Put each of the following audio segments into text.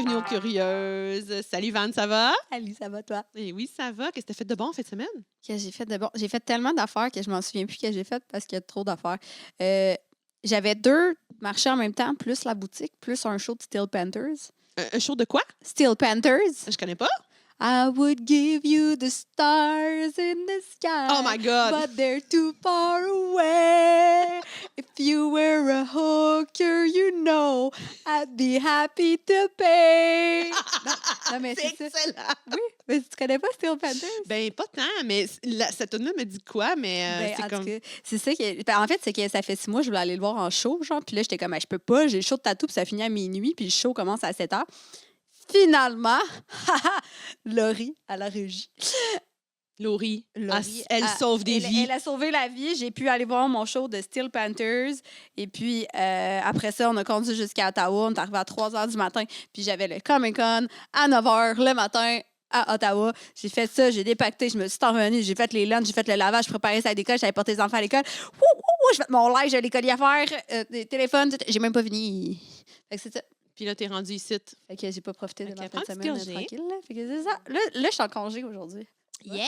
bienvenue aux Curieuses. Salut Van, ça va? Salut, ça va toi? Eh oui, ça va. Qu'est-ce que tu as fait de bon cette semaine? Que j'ai fait de bon. J'ai fait tellement d'affaires que je m'en souviens plus que j'ai fait parce qu'il y a trop d'affaires. J'avais 2 marchés en même temps, plus la boutique, plus un show de Steel Panthers. Un show de quoi? Steel Panthers. Je connais pas. I would give you the stars in the sky. Oh my God! But they're too far away. If you were a hooker, you know, I'd be happy to pay. Non, mais C'est c'est ça. excellent! Oui, mais tu connais pas Steel Panthers? Ben, pas tant, mais cette tune-là me dit quoi, mais Ben, c'est en comme... tout cas, c'est ça que. Ben, en fait, c'est que ça fait 6 mois, je voulais aller le voir en show, genre. Puis là, j'étais comme, je peux pas, j'ai le show de tatou, puis ça finit à minuit, puis le show commence à 7 h. Finalement, Laurie, à la régie. Laurie, Laurie, elle sauve des vies. Elle a sauvé la vie. J'ai pu aller voir mon show de Steel Panthers. Et puis, après ça, on a conduit jusqu'à Ottawa. On est arrivé à 3 h du matin. Puis, j'avais le Comic-Con à 9 h le matin à Ottawa. J'ai fait ça, j'ai dépacté, je me suis revenue, j'ai fait les lunchs, j'ai fait le lavage, je préparais ça à l'école, j'avais porté les enfants à l'école. J'ai fait mon live, j'avais l'école à faire, des téléphones, j'ai même pas fini. Fait que c'est ça. Puis là, t'es rendu ici. Fait que j'ai pas profité de Ok, ma fin prends de un petit semaine congé. tranquille. Là. Fait que c'est ça. Là, je suis en congé aujourd'hui. Yeah!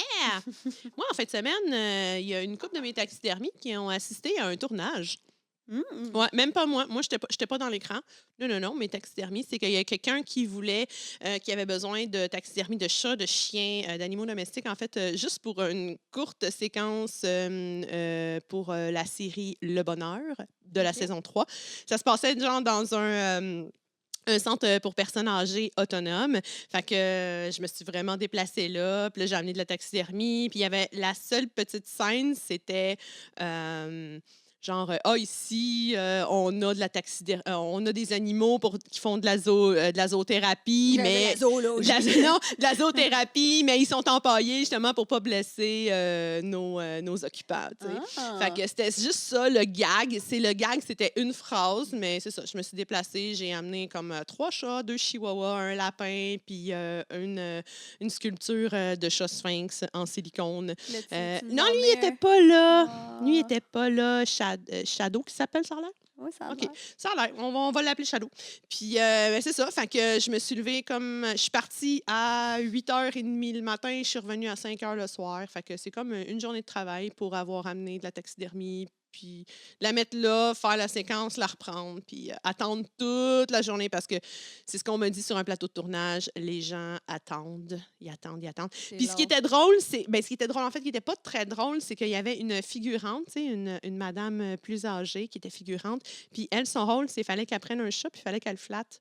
Moi, en fin de semaine, il y a une couple de mes taxidermies qui ont assisté à un tournage. Ouais, même pas moi. Moi, je n'étais pas dans l'écran. Non. Mes taxidermies, c'est qu'il y a quelqu'un qui voulait, qui avait besoin de taxidermies de chats, de chiens, d'animaux domestiques, en fait, juste pour une courte séquence pour la série Le Bonheur de la saison 3. Ça se passait genre dans un centre pour personnes âgées autonomes. Fait que je me suis vraiment déplacée là. Puis là, j'ai amené de la taxidermie. Puis il y avait la seule petite scène, c'était... genre, ici, on a de la on a des animaux qui font de la zoothérapie, mais... de la zoothérapie, mais ils sont empaillés justement pour pas blesser nos occupants, tu sais. Fait que c'était juste ça, le gag. Le gag, c'était une phrase, mais c'est ça. Je me suis déplacée, j'ai amené comme 3 chats, 2 chihuahuas, un lapin, puis une sculpture de chat sphinx en silicone. Non, lui, il était pas là. Lui, il était pas là. Shadow, qui s'appelle, ça a l'air? Oui, ça a OK. l'air. Ça a l'air. On va l'appeler Shadow. Puis, c'est ça. Fait que je me suis levée comme... Je suis partie à 8h30 le matin. Je suis revenue à 5h le soir. Fait que c'est comme une journée de travail pour avoir amené de la taxidermie, puis la mettre là, faire la séquence, la reprendre, puis attendre toute la journée parce que c'est ce qu'on me dit sur un plateau de tournage. Les gens attendent. Ils attendent. Puis ce qui était drôle, en fait, qui n'était pas très drôle, c'est qu'il y avait une figurante, tu sais, une madame plus âgée qui était figurante. Puis elle, son rôle, c'est qu'il fallait qu'elle prenne un chat, puis il fallait qu'elle le flatte.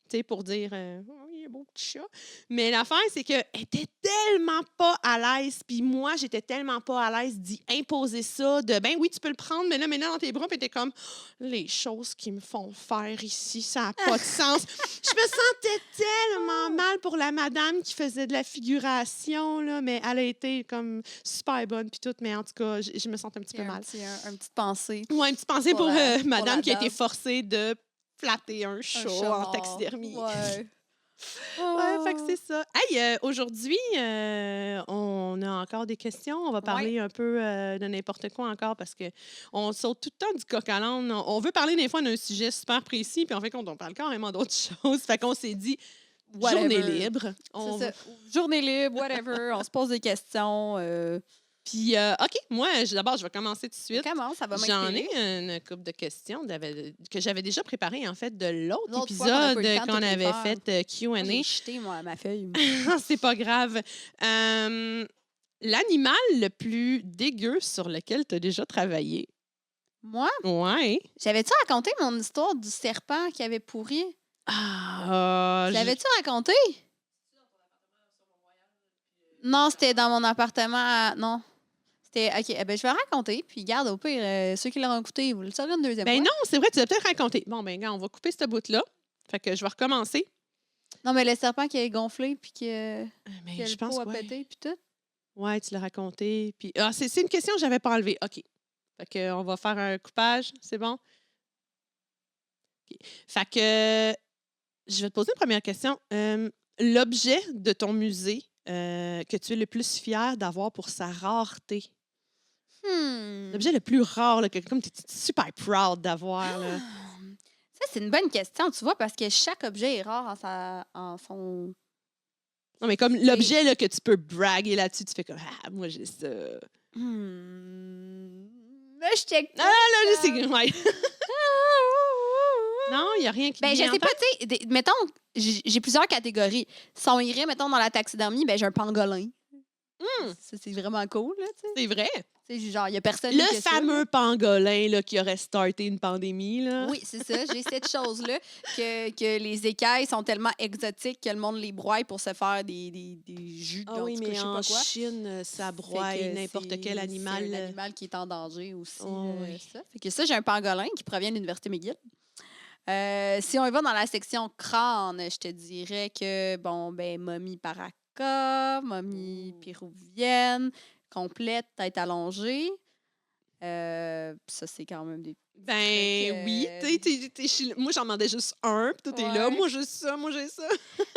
Tu sais, pour dire oh, il est beau petit chat. Mais l'affaire, c'est qu'elle était tellement pas à l'aise. Puis moi, j'étais tellement pas à l'aise d'y imposer ça. Ben oui, tu peux le prendre, mais là, maintenant, dans tes bras, puis t'es comme les choses qu'ils me font faire ici, ça n'a pas de sens. Je me sentais tellement mal pour la madame qui faisait de la figuration, là, mais elle a été comme super bonne, puis tout. Mais en tout cas, je me sentais un petit peu mal. Une petite pensée. Ouais, une petite pensée pour madame qui a été dame. forcée de flatter un chat en mort. taxidermie. Ouais. Ouais, fait que c'est ça. Hey, aujourd'hui, on a encore des questions. On va parler un peu de n'importe quoi encore parce qu'on saute tout le temps du coq à l'âne. On veut parler des fois d'un sujet super précis, puis en fait, on parle carrément d'autres choses. Fait qu'on s'est dit, journée libre. C'est ça. Journée libre, whatever. On se pose des questions. Puis, OK, moi, d'abord, je vais commencer tout de suite. Comment ça va J'en m'inspirer? ai une couple de questions que j'avais déjà préparées, en fait, de l'autre L'autre fois qu'on a épisode pas eu le temps de qu'on toutes les avait faire. fait Q&A. J'ai jeté, moi, ma feuille. C'est pas grave. L'animal le plus dégueu sur lequel tu as déjà travaillé? Moi? Ouais. J'avais-tu raconté mon histoire du serpent qui avait pourri? L'avais-tu raconté? Non, c'était dans mon appartement. Non. C'était. OK, ben, je vais raconter. Puis, garde, au pire, ceux qui l'auront écouté, vous le saurez une deuxième fois. Ben non, c'est vrai, tu l'as peut-être raconté. Bon, ben, gars, on va couper ce bout-là. Fait que je vais recommencer. Non, mais le serpent qui a gonflé, puis qui Mais a je le pense pot à que péter, puis tout. Ouais, tu l'as raconté. Puis... c'est une question que je n'avais pas enlevée. OK. Fait que, on va faire un coupage. C'est bon? OK. Fait que je vais te poser une première question. L'objet de ton musée que tu es le plus fier d'avoir pour sa rareté? L'objet le plus rare, là, comme tu es super proud d'avoir. Là. Ça, c'est une bonne question, tu vois, parce que chaque objet est rare en son... Non, mais comme C'est... l'objet là, que tu peux braguer là-dessus, tu fais comme Ah, moi j'ai ça. Là, je check Ah, tout. là, c'est. Ouais. Non, il n'y a rien qui te Ben, je vient en sais pas, tête. tu sais, mettons, j'ai plusieurs catégories. Si on irait, mettons, dans la taxidermie, ben, j'ai un pangolin. Ça, c'est vraiment cool, là, tu sais. C'est vrai. Tu sais, genre, il y a personne Le qui a ça, là. fameux pangolin là, qui aurait starté une pandémie. Là. Oui, c'est ça. J'ai cette chose-là que les écailles sont tellement exotiques que le monde les broie pour se faire des jus, Ah oui, en tout cas, mais je sais en pas quoi. Chine, ça Fait broie que n'importe quel animal. C'est un animal qui est en danger aussi. Oh, oui. Ça. Fait que ça, j'ai un pangolin qui provient de l'Université McGill. Si on y va dans la section crâne, je te dirais que, bon, ben, momie paraca, momie péruvienne, complète, tête allongée. Ça, c'est quand même des Ben trucs, oui, moi j'en demandais juste un, puis toi t'es là, Ouais. moi j'ai ça, moi j'ai ça.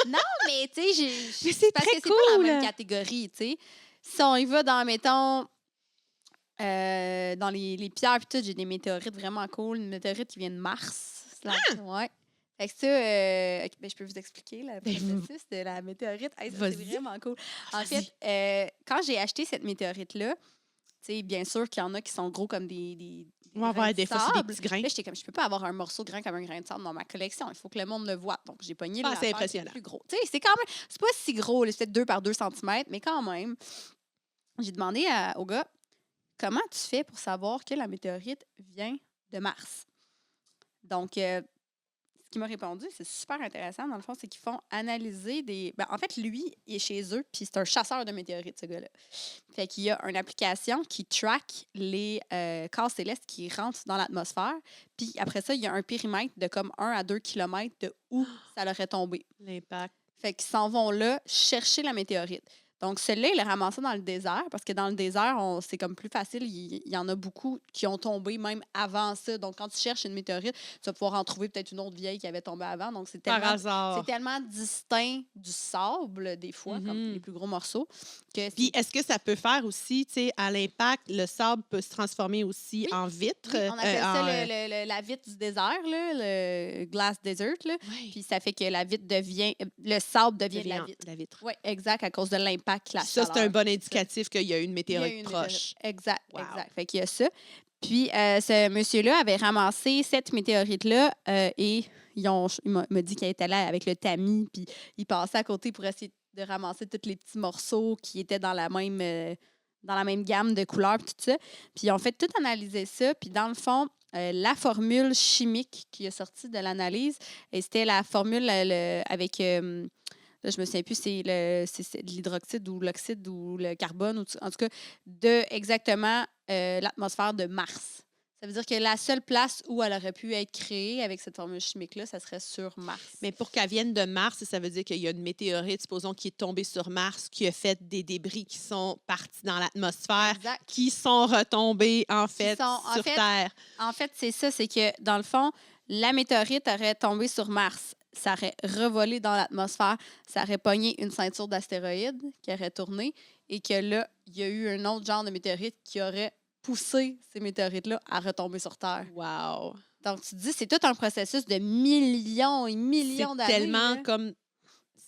Non, mais tu sais, Mais c'est parce très que c'est pas la même cool. catégorie, tu sais. Si on y va dans, mettons, dans les pierres, puis tout, j'ai des météorites vraiment cool. Une météorite qui vient de Mars. Ouais. Fait que ça, ok, ben, je peux vous expliquer le Ben, processus de la météorite. Hey, ça, c'est Vas-y. vraiment cool. En Vas-y. fait, quand j'ai acheté cette météorite-là, tu sais, bien sûr qu'il y en a qui sont gros comme des Ouais, grains de des fois c'est des sable. petits grains. Là, j'étais comme, je peux pas avoir un morceau grand comme un grain de sable dans ma collection. Il faut que le monde le voit. Donc, j'ai pogné Pas assez l'affaire qui est impressionnant. plus gros. Tu sais, c'est quand même, c'est pas si gros, là, c'est peut-être 2 par 2 centimètres, mais quand même. J'ai demandé au gars, comment tu fais pour savoir que la météorite vient de Mars? Donc, ce qu'il m'a répondu, c'est super intéressant. Dans le fond, c'est qu'ils font analyser des. Ben, en fait, lui, il est chez eux, puis c'est un chasseur de météorites, ce gars-là. Fait qu'il y a une application qui track les corps célestes qui rentrent dans l'atmosphère. Puis après ça, il y a un périmètre de comme 1 à 2 kilomètres de où ça leur est tombé. L'impact. Fait qu'ils s'en vont là chercher la météorite. Donc, celui-là, il l'a ramassé dans le désert parce que dans le désert, c'est comme plus facile. Il y en a beaucoup qui ont tombé même avant ça. Donc, quand tu cherches une météorite, tu vas pouvoir en trouver peut-être une autre vieille qui avait tombé avant. Donc, c'est Par tellement, hasard. c'est tellement distinct du sable, des fois, comme les plus gros morceaux. Que Puis, est-ce que ça peut faire aussi, tu sais, à l'impact, le sable peut se transformer aussi Oui. en vitre? Oui, on appelle ça la vitre du désert, là, le glass desert. Là. Oui. Puis ça fait que la vitre devient, le sable devient de la vitre. Oui, exact, à cause de l'impact, la Ça, chaleur. c'est un bon indicatif qu'il y a une Il y a météorite une proche. Exact, Wow. exact. Fait qu'il y a ça. Puis ce monsieur-là avait ramassé cette météorite-là et il m'a dit qu'il était là avec le tamis, puis il passait à côté pour essayer de ramasser tous les petits morceaux qui étaient dans la même gamme de couleurs, puis tout ça. Puis ils ont fait tout analyser ça, puis dans le fond, la formule chimique qui est sortie de l'analyse, et c'était la formule avec... là, je me souviens plus, c'est de l'hydroxyde ou l'oxyde ou le carbone, en tout cas, de exactement l'atmosphère de Mars. Ça veut dire que la seule place où elle aurait pu être créée avec cette formule chimique-là, ça serait sur Mars. Mais pour qu'elle vienne de Mars, ça veut dire qu'il y a une météorite, supposons, qui est tombée sur Mars, qui a fait des débris qui sont partis dans l'atmosphère, Exact. qui sont retombés, en fait, sur Terre. En fait, c'est ça, c'est que, dans le fond, la météorite aurait tombé sur Mars. Ça aurait revolé dans l'atmosphère, ça aurait pogné une ceinture d'astéroïdes qui aurait tourné et que là, il y a eu un autre genre de météorite qui aurait poussé ces météorites-là à retomber sur Terre. Wow! Donc, tu te dis, c'est tout un processus de millions et millions d'années. C'est tellement là. comme...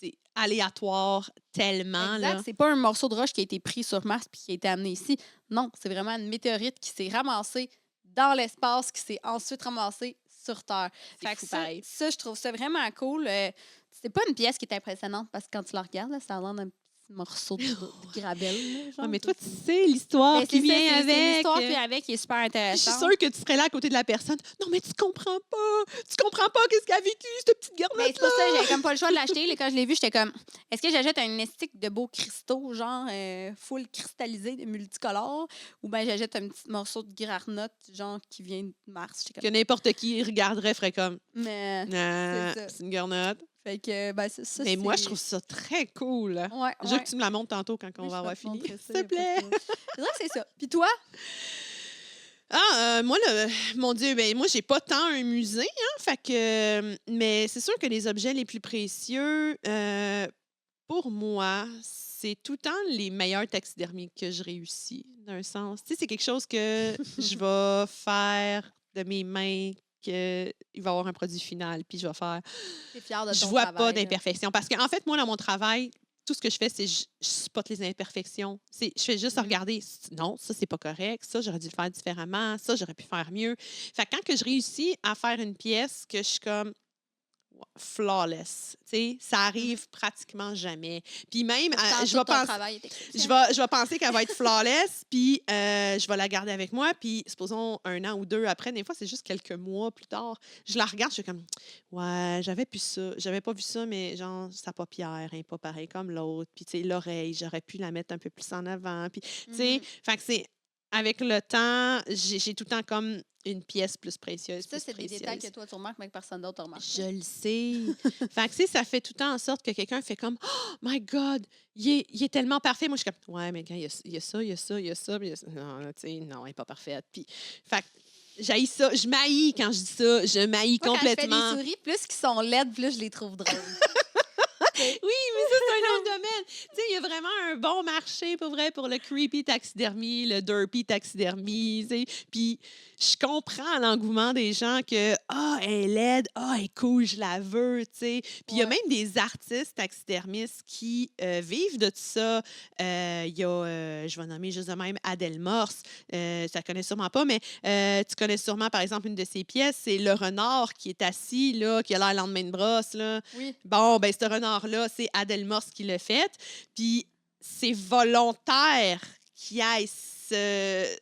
C'est aléatoire, tellement, Exact. là. C'est pas un morceau de roche qui a été pris sur Mars puis qui a été amené ici. Non, c'est vraiment une météorite qui s'est ramassée dans l'espace, qui s'est ensuite ramassée sur Terre. C'est fou, pareil. Ça, je trouve ça vraiment cool. C'est pas une pièce qui est impressionnante parce que quand tu la regardes, là, ça a l'air d'un petit morceau de gravelle. Là, genre, mais toi, tu sais l'histoire mais qui c'est ça, vient c'est avec. l'histoire qui vient avec qui est super Je suis intéressante. sûre que tu serais là à côté de la personne. Non, mais tu comprends pas. Tu comprends pas qu'est-ce qu'elle a vécu, cette petite Mais garnotte-là. c'est pour ça que j'avais comme pas le choix de l'acheter. Là, quand je l'ai vu, j'étais comme, est-ce que j'achète un estique de beaux cristaux, genre full cristallisé, multicolore, ou bien j'achète un petit morceau de garnotte, genre qui vient de Mars. Que n'importe qui regarderait ferait comme, Mais ah, c'est ça. c'est une garnotte. Fait que, ben, ça, Mais moi, je trouve ça très cool. Ouais, Je veux que tu me la montres tantôt quand on Oui, va je vais avoir te fini. montrer ça, S'il te y a pas de plaît. trouble. C'est vrai que c'est ça. Puis toi? Moi, mon Dieu, ben moi, j'ai pas tant un musée, hein, fait que, mais c'est sûr que les objets les plus précieux, pour moi, c'est tout le temps les meilleurs taxidermies que je réussis, d'un sens. Tu sais, c'est quelque chose que je vais faire de mes mains qu'il va y avoir un produit final, puis je vais faire T'es fière de je ton vois pas travail, là. d'imperfection. Parce qu'en fait, moi, dans mon travail, tout ce que je fais, c'est je spot les imperfections. Je fais juste regarder, non, ça, c'est pas correct, ça, j'aurais dû le faire différemment, ça, j'aurais pu faire mieux. Fait que quand que je réussis à faire une pièce que je suis comme flawless, tu sais, ça arrive pratiquement jamais. Puis même, Pourtant, je tout vais ton penser, travail est je exceptionnel. vais, je vais penser qu'elle va être flawless, puis je vais la garder avec moi, puis supposons un an ou deux après, des fois, c'est juste quelques mois plus tard, je la regarde, je suis comme, ouais, j'avais pas vu ça, mais genre, sa paupière n'est pas pareil comme l'autre, puis tu sais, l'oreille, j'aurais pu la mettre un peu plus en avant, puis tu sais, fait que c'est, avec le temps, j'ai tout le temps comme une pièce plus précieuse, Ça, plus c'est des détails que précieuse. toi, tu remarques, mais que personne d'autre remarque. Je le sais. Fait que, tu sais, ça fait tout le temps en sorte que quelqu'un fait comme Oh my God, il est tellement parfait. Moi, je suis comme Ouais, mais quand il y a ça, il y a ça, il y a ça. Puis il y a ça. Non, là, tu sais, non, elle n'est pas parfaite. Puis, fait que j'haïs ça. Je m'haïs quand je dis ça. Je m'haïs Moi, quand je fais des complètement. souris, plus qu'ils sont laides, plus je les trouve drôles. Oui, mais ça, c'est un autre domaine. Tu sais, il y a vraiment un bon marché, pour vrai, pour le creepy taxidermie, le derpy taxidermie, tu sais. Puis, je comprends l'engouement des gens que, elle est laide, elle est cool, je la veux, tu sais. Puis, il y a Ouais. même des artistes taxidermistes qui vivent de ça. Il y a, je vais nommer juste de même Adèle Morse. Ça connaît sûrement pas, mais tu connais sûrement, par exemple, une de ses pièces, c'est le renard qui est assis, là, qui a l'air lendemain de brosse, là. Oui. Bon, ben ce renard-là, c'est Adèle Morse qui l'a fait. Puis c'est volontaire qu'il y ait ce...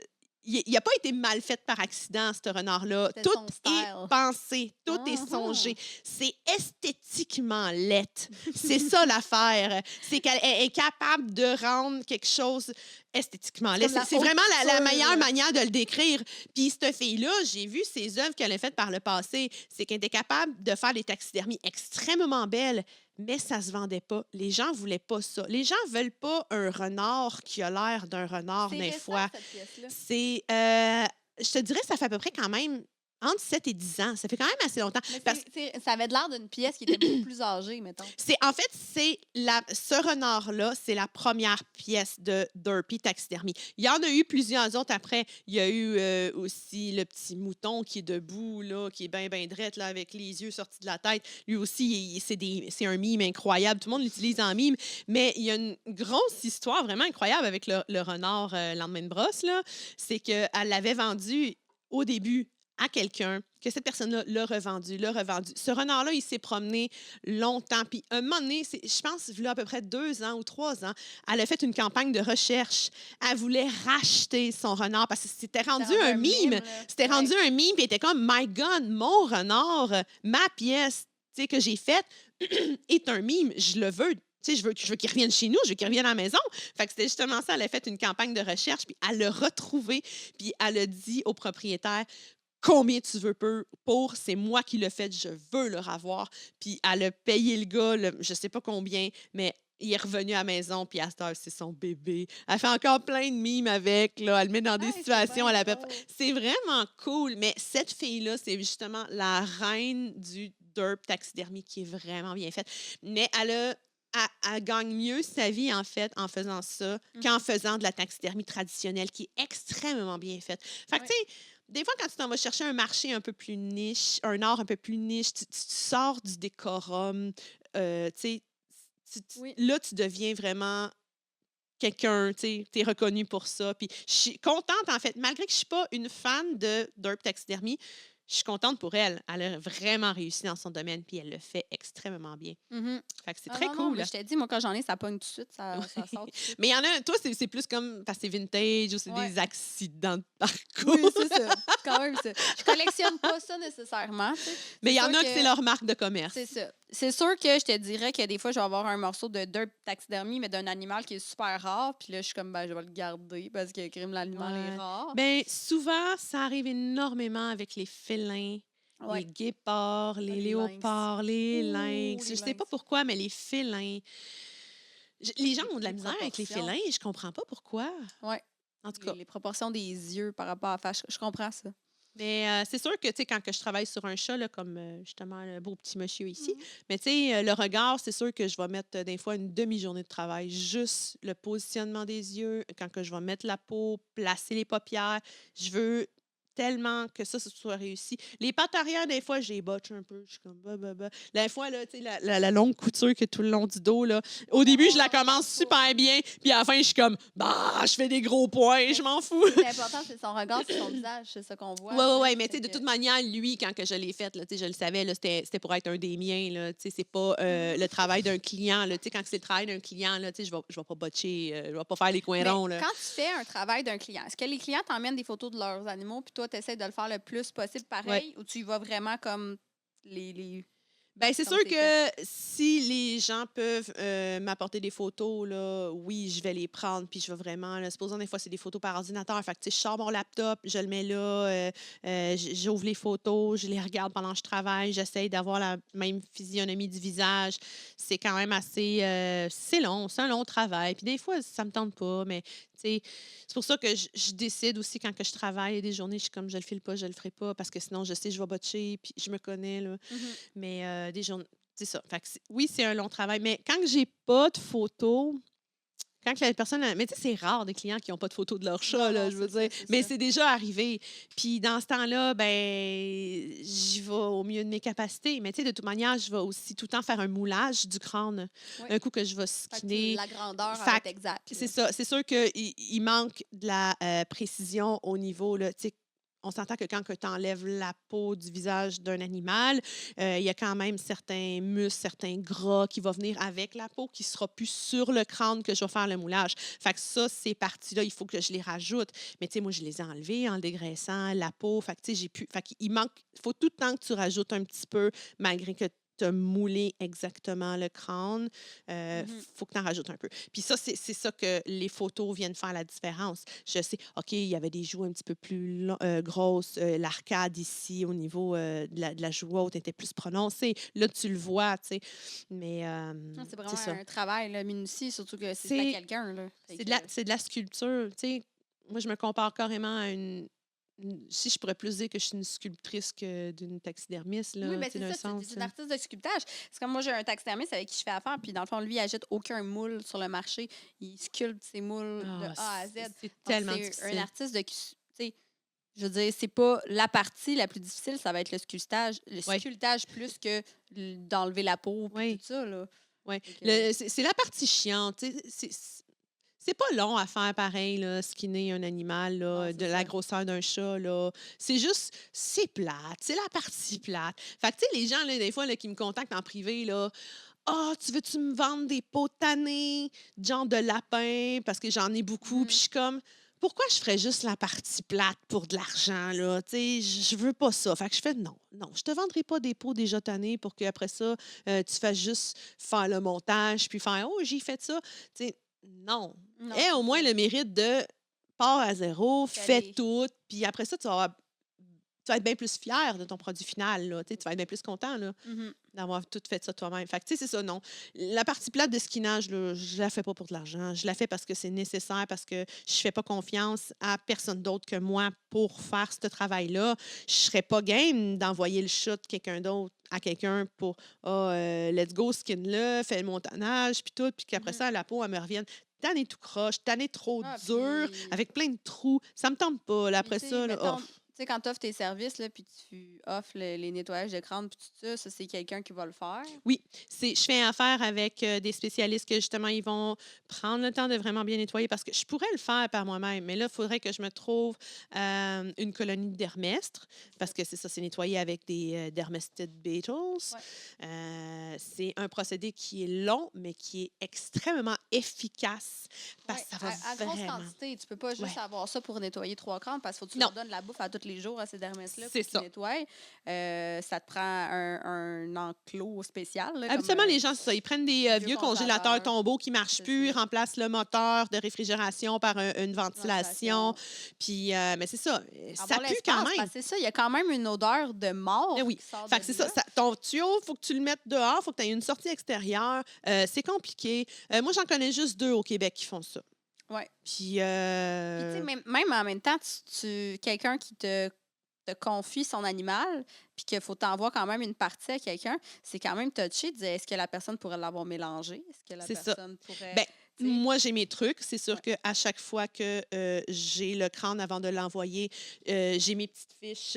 Il n'a pas été mal fait par accident, ce renard-là. C'est Tout son est style. pensé, tout est Mhm. songé. C'est esthétiquement laid. C'est ça l'affaire. C'est qu'elle est capable de rendre quelque chose esthétiquement laid. comme la C'est vraiment la haute meilleure couture. manière de le décrire. Puis cette fille-là, j'ai vu ses œuvres qu'elle a faites par le passé. C'est qu'elle était capable de faire des taxidermies extrêmement belles, mais ça se vendait pas. Les gens voulaient pas ça. Les gens veulent pas un renard qui a l'air d'un renard C'est des récent, fois. cette pièce-là. C'est, je te dirais, ça fait à peu près quand même entre 7 et 10 ans. Ça fait quand même assez longtemps. Mais Parce ça avait l'air d'une pièce qui était beaucoup plus âgée, mettons. en fait, ce renard-là, c'est la première pièce de Derpy taxidermie. Il y en a eu plusieurs autres après. Il y a eu aussi le petit mouton qui est debout, là, qui est bien, bien drette, là, avec les yeux sortis de la tête. Lui aussi, c'est un mime incroyable. Tout le monde l'utilise en mime. Mais il y a une grosse histoire vraiment incroyable avec le renard lendemain de brosse, là. C'est qu'elle l'avait vendu au début à quelqu'un, que cette personne-là l'a revendu, l'a revendu. Ce renard-là, il s'est promené longtemps. Puis, un moment donné, je pense, il y a à peu près 2 ans ou 3 ans, elle a fait une campagne de recherche. Elle voulait racheter son renard parce que c'était rendu un mime. là. C'était Ouais. rendu un mime, puis elle était comme, My God, mon renard, ma pièce tu sais, que j'ai faite est un mime. Je le veux. Tu sais, je veux qu'il revienne chez nous, je veux qu'il revienne à la maison. Fait que c'était justement ça. Elle a fait une campagne de recherche, puis elle l'a retrouvé, puis elle a dit au propriétaire combien tu veux pour, c'est moi qui l'ai fait, je veux le revoir. Puis elle a payé le gars, je sais pas combien, mais il est revenu à la maison, puis à cette heure, c'est son bébé. Elle fait encore plein de mimes avec, là. Elle le met dans des Ouais, c'est situations, bien elle a drôle. c'est vraiment cool, mais cette fille-là, c'est justement la reine du derp taxidermie qui est vraiment bien faite. Mais elle gagne mieux sa vie, en fait, en faisant ça qu'en faisant de la taxidermie traditionnelle qui est extrêmement bien faite. Fait que, tu sais, des fois, quand tu t'en vas chercher un marché un peu plus niche, un art un peu plus niche, tu sors du décorum, tu sais, Oui. là, tu deviens vraiment quelqu'un, tu es reconnu pour ça. Puis je suis contente, en fait, malgré que je ne suis pas une fan de derp taxidermie, je suis contente pour elle. Elle a vraiment réussi dans son domaine, puis elle le fait extrêmement bien. Mhm. Fait que c'est Ah très non, cool. mais je t'ai dit, moi, quand j'en ai, ça pogne tout de suite, ça sort tout de suite. Mais il y en a, toi, c'est plus comme parce que c'est vintage ou c'est Ouais. des accidents de parcours. Oui, c'est ça. C'est quand même ça. Je collectionne pas ça nécessairement. Tu sais. Mais il y en sûr a que c'est leur marque de commerce. C'est ça. C'est sûr que je te dirais que des fois, je vais avoir un morceau de derp taxidermie, mais d'un animal qui est super rare. Puis là, je suis comme, ben, je vais le garder parce que crime, l'animal est Ouais. rare. Ben, souvent, ça arrive énormément avec les félins, Ouais. les guépards, les les léopards, les Ouh, lynx. Je les sais pas lynx. pourquoi, mais les félins. Les gens ont de la Les misère avec les proportions. félins et je comprends pas pourquoi. Ouais. En tout cas. Les proportions des yeux par rapport à face, je comprends ça. Mais c'est sûr que, tu sais, quand que je travaille sur un chat, là, comme justement le beau petit monsieur ici, Mhm. mais tu sais, le regard, c'est sûr que je vais mettre des fois une demi-journée de travail. Juste le positionnement des yeux, quand que je vais mettre la peau, placer les paupières. Je veux tellement que ça soit réussi. Les pattes arrière, des fois, j'ai botche un peu. Je suis comme, bah. Des fois, là, tu sais, la longue couture que tout le long du dos, là. Au début, je la commence super bien, puis à la fin, je suis comme, bah, je fais des gros points, je m'en fous. L'important, c'est son regard, c'est son visage, c'est ça qu'on voit. Ouais, mais tu sais, de toute manière, lui, quand que je l'ai fait, là, tu sais, je le savais, là, c'était pour être un des miens, là, tu sais, c'est pas le travail d'un client, là, tu sais, quand c'est le travail d'un client, là, tu sais, je vais pas botcher, je vais pas faire les coins Mais ronds, là. quand tu fais un travail d'un client, est-ce que les clients t'emmènent des photos de leurs animaux, puis toi, tu essaies de le faire le plus possible pareil, ou tu y vas vraiment comme les... Ben, c'est Comme sûr c'est fait. que si les gens peuvent m'apporter des photos, là, oui, je vais les prendre, puis je vais vraiment, là, supposons des fois, c'est des photos par ordinateur. Fait que, tu sais, je sors mon laptop, je le mets là, j'ouvre les photos, je les regarde pendant que je travaille, j'essaye d'avoir la même physionomie du visage. C'est quand même assez, c'est long, c'est un long travail. Puis des fois, ça me tente pas, mais, tu sais, c'est pour ça que je décide aussi quand que je travaille. Il y a des journées, je suis comme, je le file pas, je le ferai pas, parce que sinon, je sais, je vais botcher, puis je me connais, là. Mhm. Mais des journées, c'est ça. Fait que oui, c'est un long travail. Mais quand j'ai pas de photos, quand que la personne. Mais tu sais, c'est rare des clients qui n'ont pas de photos de leur chat, Non, là, non, je veux c'est ça, dire. c'est Mais ça. c'est déjà arrivé. Puis dans ce temps-là, ben, j'y vais au mieux de mes capacités. Mais tu sais, de toute manière, je vais aussi tout le temps faire un moulage du crâne. Oui. Un coup que je vais Fait que skinner. la grandeur va Fait être exacte. c'est Là. ça. C'est sûr qu'il manque de la précision au niveau, là, tu sais, on s'entend que quand tu enlèves la peau du visage d'un animal, il y a quand même certains muscles, certains gras qui vont venir avec la peau, qui ne sera plus sur le crâne que je vais faire le moulage. Fait que ça, ces parties-là, il faut que je les rajoute. Mais tu sais, moi, je les ai enlevées en le dégraissant, la peau. Fait que tu sais, j'ai pu. Fait qu'il manque. Il faut tout le temps que tu rajoutes un petit peu, malgré que tu as moulé exactement le crâne. Mhm. Faut que tu en rajoutes un peu. Puis ça, c'est ça que les photos viennent faire la différence. Je sais, OK, il y avait des joues un petit peu plus grosses. L'arcade ici, au niveau de la joue haute, était plus prononcée. Là, tu le vois, tu sais. Mais Non, c'est c'est vraiment ça. un travail là, minutieux, surtout que c'est à C'est quelqu'un. Là. Fait c'est de la sculpture, tu sais. Moi, je me compare carrément à si je pourrais plus dire que je suis une sculptrice que d'une taxidermiste, Oui, là, ben tu sais, c'est d'un ça, tu sens. es une artiste de sculptage. C'est comme moi, j'ai un taxidermiste avec qui je fais affaire, puis dans le fond, lui, il achète aucun moule sur le marché. Il sculpte ses moules de Ah, A à Z. c'est Donc, tellement c'est un difficile. artiste de... Tu sais, je veux dire, c'est pas la partie la plus difficile, ça va être le Oui, sculptage plus que d'enlever la peau puis tout oui. ça, là. Ouais. Fait que, C'est la partie chiante. Tu sais, c'est pas long à faire pareil, là, skinner un animal, non, là, c'est de la ça. grosseur d'un chat. Là. C'est juste, c'est plate. C'est la partie plate. Fait que, tu sais, les gens, là, des fois, là, qui me contactent en privé, là, ah, tu veux-tu me vendre des pots tannés, genre de lapin, parce que j'en ai beaucoup. Puis je Mhm. suis comme, pourquoi je ferais juste la partie plate pour de l'argent, là? Tu sais, je veux pas ça. Fait que je fais non, je te vendrai pas des pots déjà tannés pour qu'après ça, tu fasses juste faire le montage, puis faire, oh, j'ai fait ça. Tu sais, non. Non, Et c'est au moins ça. le mérite de part à zéro, fais Caler. tout, puis après ça, tu vas être bien plus fier de ton produit final, là. Tu sais, tu vas être bien plus content, là, Mhm. d'avoir tout fait ça toi-même. Fait que, tu sais, c'est ça, non. La partie plate de skinage, là, je la fais pas pour de l'argent. Je la fais parce que c'est nécessaire, parce que je fais pas confiance à personne d'autre que moi pour faire ce travail-là. Je serais pas game d'envoyer le chat de quelqu'un d'autre à quelqu'un pour let's go, skin-le, fais le montanage, puis tout, puis qu'après Mhm. ça, la peau, elle me revienne. T'en es tout croche, t'en es trop Ah, dur, avec plein de trous. Ça me tente pas. Là, puis, après tu sais, ça, là, mettons, tu sais, quand tu offres tes services, là, puis tu offres les nettoyages de crâne, puis tout ça, ça, c'est quelqu'un qui va le faire. Oui, je fais affaire avec des spécialistes que justement, ils vont prendre le temps de vraiment bien nettoyer parce que je pourrais le faire par moi-même, mais là, il faudrait que je me trouve une colonie de dermestres parce que c'est ça, c'est nettoyé avec des dermestid beetles. Ouais. C'est un procédé qui est long, mais qui est extrêmement efficace parce Ouais, que ça va à grosse vraiment. quantité. Tu peux pas juste Ouais. avoir ça pour nettoyer 3 crânes parce qu'il faut que tu Non, leur donnes la bouffe à tous les jours à ces dermesses-là c'est pour qu'ils ça. nettoient. Ça te prend un enclos spécial, là, comme Habituellement, un les gens, c'est ça, ils prennent des vieux vieux congélateurs congélateur. tombeaux qui ne marchent C'est plus, ils ça. remplacent le moteur de réfrigération par une ventilation. Ventilation. Puis, mais c'est ça, ça Avoir pue quand l'espace, même. parce que c'est ça, il y a quand même une odeur de Mais mort oui. qui sort Fait de que c'est là. ça, ton tuyau, il faut que tu le mettes dehors, il faut que tu aies une sortie extérieure. C'est compliqué. Moi, j'en connais juste 2 au Québec qui font ça. Ouais. Puis, Puis, tu sais, même en même temps, quelqu'un qui te confie son animal, puis qu'il faut t'envoyer quand même une partie à quelqu'un, c'est quand même touché de dire est-ce que la personne pourrait l'avoir mélangé? Est-ce que la c'est ça. personne pourrait. Ben, tu sais. Moi, j'ai mes trucs. C'est sûr Ouais. qu'à chaque fois que j'ai le crâne avant de l'envoyer, j'ai mes petites fiches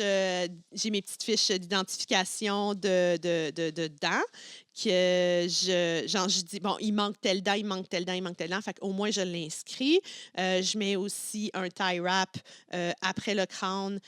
d'identification de dents que genre, je dis, bon, il manque telle dent, il manque telle dent, il manque telle dent. Fait qu'au moins, je l'inscris. Je mets aussi un tie wrap après le crâne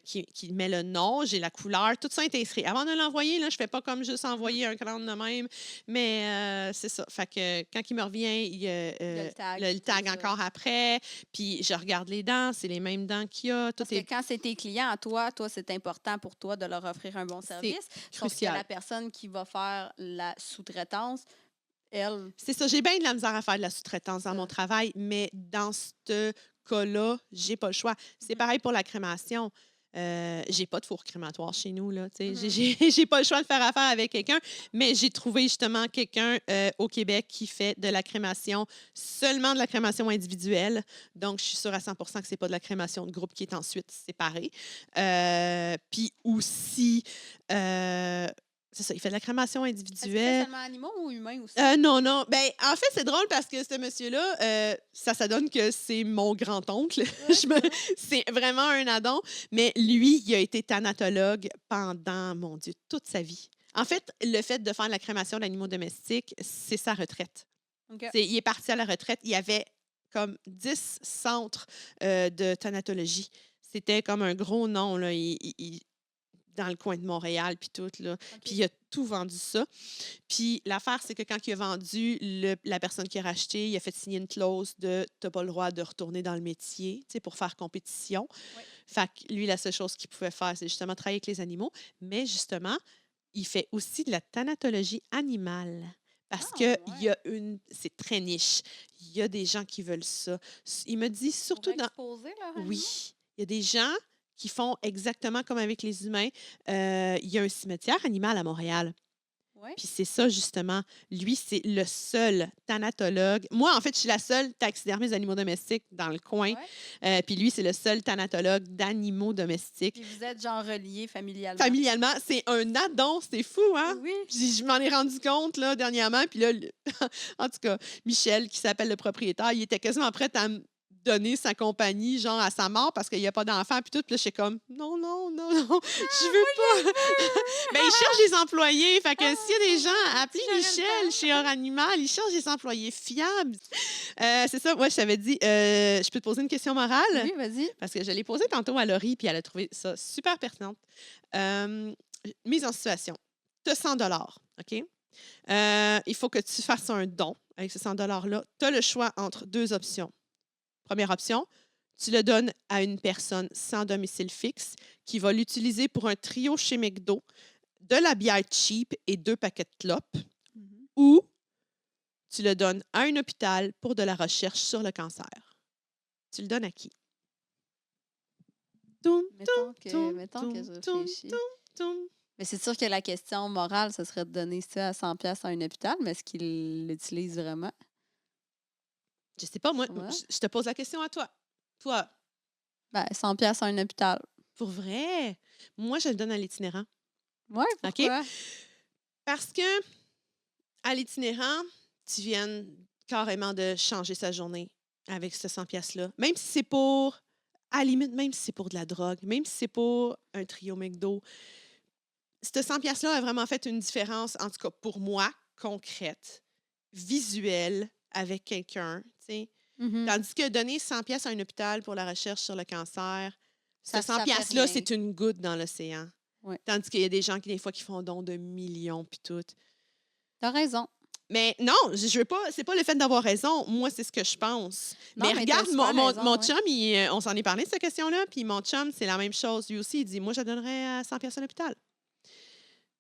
qui met le nom, j'ai la couleur, tout ça est inscrit. Avant de l'envoyer, là, je fais pas comme juste envoyer un crâne de même, mais c'est ça. Fait que quand il me revient, il y a Il y a le tag, le c'est tag ça. encore après, puis je regarde les dents, c'est les mêmes dents qu'il y a, tout Parce que est quand c'est tes clients à toi, c'est important pour toi de leur offrir un bon c'est service. Sauf que crucial. la personne qui va faire la sous-traitance, elle, C'est ça, j'ai bien de la misère à faire de la sous-traitance dans ça. mon travail, mais dans ce cas-là, j'ai pas le choix. C'est Mhm. pareil pour la crémation. J'ai pas de four crématoire chez nous, là. Tu sais. Mhm. J'ai pas le choix de faire affaire avec quelqu'un, mais j'ai trouvé justement quelqu'un au Québec qui fait de la crémation, seulement de la crémation individuelle. Donc, je suis sûre à 100 que c'est pas de la crémation de groupe qui est ensuite séparée. Puis aussi, c'est ça, il fait de la crémation Est-ce qu'il fait individuelle. seulement animaux ou humains aussi? Non, non. Ben, en fait, c'est drôle parce que ce monsieur-là, ça donne que c'est mon grand-oncle. Ouais, Je me- C'est vraiment un addon. Mais lui, il a été thanatologue pendant, mon Dieu, toute sa vie. En fait, le fait de faire de la crémation d'animaux domestiques, c'est sa retraite. OK. Il est parti à la retraite. Il y avait comme 10 centres de thanatologie. C'était comme un gros nom, là. Dans le coin de Montréal, puis tout, là. Puis il a tout vendu ça. Puis l'affaire, c'est que quand il a vendu, la personne qui a racheté, il a fait signer une clause de « t'as pas le droit de retourner dans le métier », tu sais, pour faire compétition. Ouais. Fait que lui, la seule chose qu'il pouvait faire, c'est justement travailler avec les animaux. Mais justement, il fait aussi de la thanatologie animale. Parce Ah, que il y ouais. a c'est très niche. Il y a des gens qui veulent ça. Il me dit Pour surtout dans... exposer leurs animaux? Oui, il y a des gens qui font exactement comme avec les humains. Il y a un cimetière animal à Montréal. Oui. Puis c'est ça, justement. Lui, c'est le seul thanatologue. Moi, en fait, je suis la seule taxidermiste d'animaux domestiques dans le coin. Ouais. Puis lui, c'est le seul thanatologue d'animaux domestiques. Puis vous êtes genre reliés familialement. Familialement, c'est un addon, c'est fou, hein? Oui. Je m'en ai rendu compte là, dernièrement. Puis là, en tout cas, Michel, qui s'appelle le propriétaire, il était quasiment prêt à me donner sa compagnie, genre à sa mort, parce qu'il n'y a pas d'enfant, puis tout. Puis là, je suis comme, non, non, non, non, je veux pas. Ben, il cherche des employés. Fait que s'il y a des gens, appelez j'aurais le Michel temps. chez Hors Animal. Il cherche des employés fiables. C'est ça, moi, je t'avais dit, je peux te poser une question morale? Oui, vas-y. Parce que je l'ai posée tantôt à Laurie, puis elle a trouvé ça super pertinente. Mise en situation. Tu as 100 OK? Il faut que tu fasses un don avec ces 100 $-là. Tu as le choix entre deux options. Première option, tu le donnes à une personne sans domicile fixe qui va l'utiliser pour un trio chez McDo, de la bière cheap et 2 paquets de clopes, Mhm. ou tu le donnes à un hôpital pour de la recherche sur le cancer. Tu le donnes à qui? Toum, Mettons que toum, je toum, réfléchis. toum, toum. Mais c'est sûr que la question morale, ce serait de donner ça à 100 pièces à un hôpital, mais est-ce qu'il l'utilise vraiment? Je sais pas, moi, Ouais. je te pose la question à toi. Toi, Ben, 100 pièces à un hôpital. pour vrai, moi, je le donne à l'itinérant. Ouais, OK? pourquoi? Parce que à l'itinérant, tu viens carrément de changer sa journée avec ce 100 pièces-là. Même si c'est pour, à la limite, même si c'est pour de la drogue, même si c'est pour un trio McDo, ce 100 pièces-là a vraiment fait une différence, en tout cas pour moi, concrète, visuelle, avec quelqu'un, tu sais. Mhm. Tandis que donner 100 pièces à un hôpital pour la recherche sur le cancer, ce Ça 100 fait pièces-là, rien. c'est une goutte dans l'océan. Ouais. Tandis qu'il y a des gens qui, des fois, qui font don de millions puis tout. T'as raison. Mais non, je veux pas, c'est pas le fait d'avoir raison. Moi, c'est ce que je pense. Non, mais mais regarde, t'as super raison, mon ouais. chum, on s'en est parlé de cette question-là, puis mon chum, c'est la même chose. Lui aussi, il dit, moi, je donnerais à 100 pièces à l'hôpital.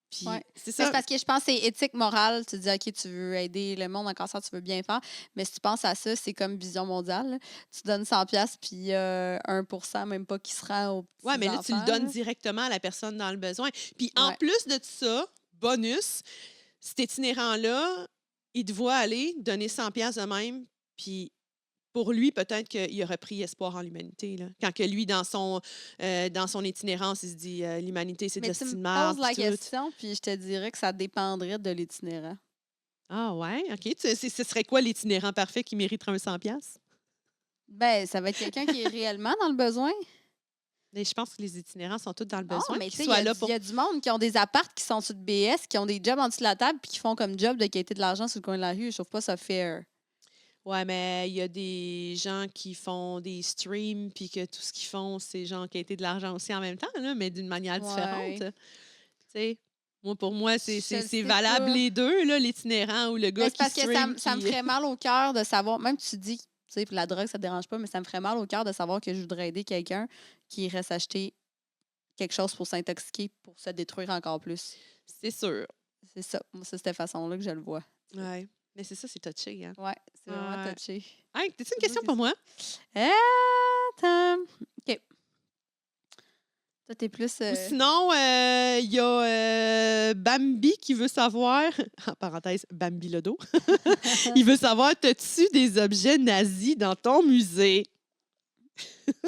Puis Ouais. c'est Mais ça. c'est parce que je pense que c'est éthique, morale. Tu dis, OK, tu veux aider le monde en cancer, tu veux bien faire. Mais si tu penses à ça, c'est comme vision mondiale. Là. Tu donnes 100 pièces puis 1 même pas qui se rend aux petits Ouais, mais là, tu le enfants, donnes là. directement à la personne dans le besoin. Puis en Ouais. plus de ça, bonus, cet itinérant-là, il te voit aller donner 100 pièces de même, puis pour lui, peut-être qu'il aurait pris espoir en l'humanité. Là. Quand que lui, dans son itinérance, il se dit l'humanité, c'est de Mais la tu me de marde, poses la puis tout. question, puis je te dirais que ça dépendrait de l'itinérant. Ah ouais, OK. Ce serait quoi l'itinérant parfait qui mériterait un 100$? Ben, ça va être quelqu'un qui est réellement dans le besoin. Mais je pense que les itinérants sont tous dans le Non, besoin, mais tu qu'ils sais, soient là il pour... y a du monde qui ont des apparts qui sont sur le BS, qui ont des jobs en dessous de la table, puis qui font comme job de qualité de l'argent sur le coin de la rue. Je trouve pas ça fair. Ouais, mais il y a des gens qui font des streams, puis que tout ce qu'ils font, c'est genre quêter de l'argent aussi en même temps, là, mais d'une manière différente. Ouais. Tu sais, moi, pour moi, Je le c'est sais valable pas. les deux, là, l'itinérant ou le Mais gars c'est qui parce que stream. ça me ferait mal au cœur de savoir, même tu dis, tu sais, la drogue, ça te dérange pas, mais ça me ferait mal au cœur de savoir que je voudrais aider quelqu'un qui irait s'acheter quelque chose pour s'intoxiquer, pour se détruire encore plus. C'est sûr. C'est ça. Moi, c'est de cette façon-là que je le vois. Ouais. Mais c'est ça, c'est touché, hein? Ouais, c'est vraiment Ouais. touché. Hey, t'as-tu une C'est beau question que pour moi? Attends. OK. Toi, t'es plus. Ou sinon, il y a Bambi qui veut savoir, en parenthèse, Bambi le dos, il veut savoir, t'as-tu des objets nazis dans ton musée?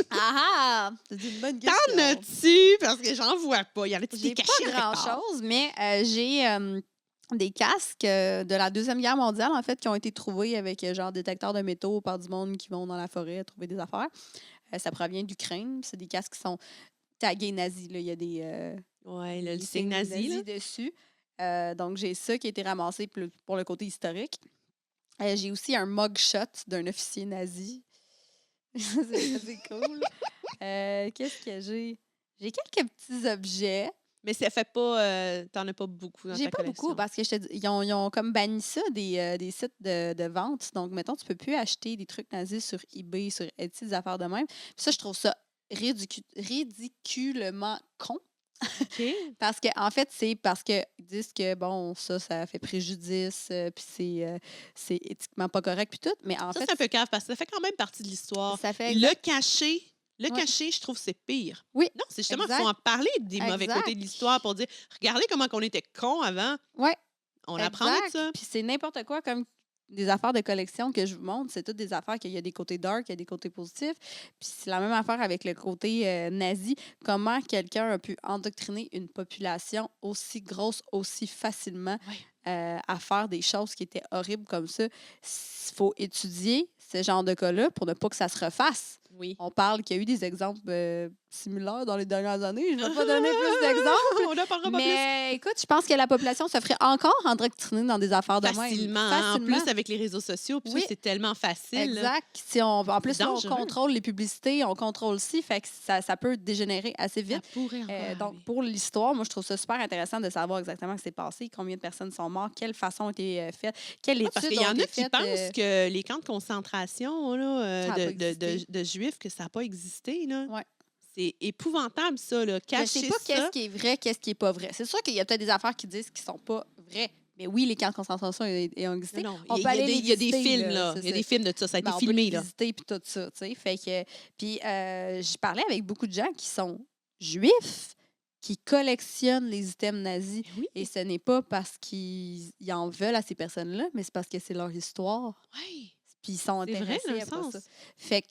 Ah ah! C'est une bonne T'en question. as-tu? Parce que j'en vois pas. Y en a-tu des J'ai pas cachés à quelque part? grand-chose, mais j'ai des casques de la Deuxième Guerre mondiale, en fait, qui ont été trouvés avec genre détecteur de métaux par du monde qui vont dans la forêt trouver des affaires. Ça provient d'Ukraine. C'est des casques qui sont tagués nazis. Là. Il y a des, Ouais, là, le des signe signes nazi, là. dessus. Donc, j'ai ça qui a été ramassé pour le côté historique. J'ai aussi un mugshot d'un officier nazi. c'est cool. Qu'est-ce que j'ai? J'ai quelques petits objets. Mais ça fait pas... t'en as pas beaucoup dans J'ai ta pas collection. beaucoup parce que je te dis, ils ont comme banni ça des sites de vente. Donc, mettons, tu peux plus acheter des trucs nazis sur eBay, sur Etsy, des affaires de même. Puis ça, je trouve ça ridiculement con. OK. Parce que, en fait, c'est parce qu'ils disent que, bon, ça fait préjudice, puis c'est éthiquement pas correct, puis tout. Mais en Ça, fait, c'est un peu cave parce que ça fait quand même partie de l'histoire. ça fait Le cacher, Ouais. je trouve c'est pire. Oui, Non, c'est justement, il exact. faut en parler des mauvais Exact. côtés de l'histoire pour dire, regardez comment on était cons avant. Ouais, On apprend de exact. ça. Puis c'est n'importe quoi comme des affaires de collection que je vous montre. C'est toutes des affaires qu'il y a des côtés dark, il y a des côtés positifs. Puis c'est la même affaire avec le côté nazi. Comment quelqu'un a pu endoctriner une population aussi grosse, aussi facilement à faire des choses qui étaient horribles comme ça. Il faut étudier ce genre de cas-là pour ne pas que ça se refasse. Oui. On parle qu'il y a eu des exemples similaires dans les dernières années. Je ne vais pas donner plus d'exemples. On n'en parlera pas plus. Mais écoute, je pense que la population se ferait encore endoctriner dans des affaires de même. Facilement. Hein? En plus, avec les réseaux sociaux, puis Oui. ça, c'est tellement facile. Là. Exact. En plus, C'est on dangereux. contrôle les publicités, on contrôle aussi, fait que ça peut dégénérer assez Ça vite. pourrait encore Donc, aller. pour l'histoire, moi, je trouve ça super intéressant de savoir exactement ce qui s'est passé, combien de personnes sont mortes, quelle façon a été faite, quelle Ouais, étude parce qu'il y en ont a été qui faites. pensent que les camps de concentration là, Ça a pas existé. de Juifs, que ça n'a pas existé. Là. Ouais. C'est épouvantable, ça. Là. Je ne Cacher sais pas ça. qu'est-ce qui est vrai, qu'est-ce qui n'est pas vrai. C'est sûr qu'il y a peut-être des affaires qui disent qu'ils ne sont pas vraies. Mais oui, les camps de concentration ont existé. Non, On il peut aller les y a des visiter, films, là, là. c'est Il y a ça. des films de ça. Ça a été Ben, on peut filmé, les là. visiter puis tout ça, tu sais. Fait que, puis, j'ai parlé avec beaucoup de gens qui sont juifs, qui collectionnent les items nazis. Oui. Et ce n'est pas parce qu'ils en veulent à ces personnes-là, mais c'est parce que c'est leur histoire. Oui. Puis ils sont C'est vrai, intéressés dans le après sens. ça. Fait que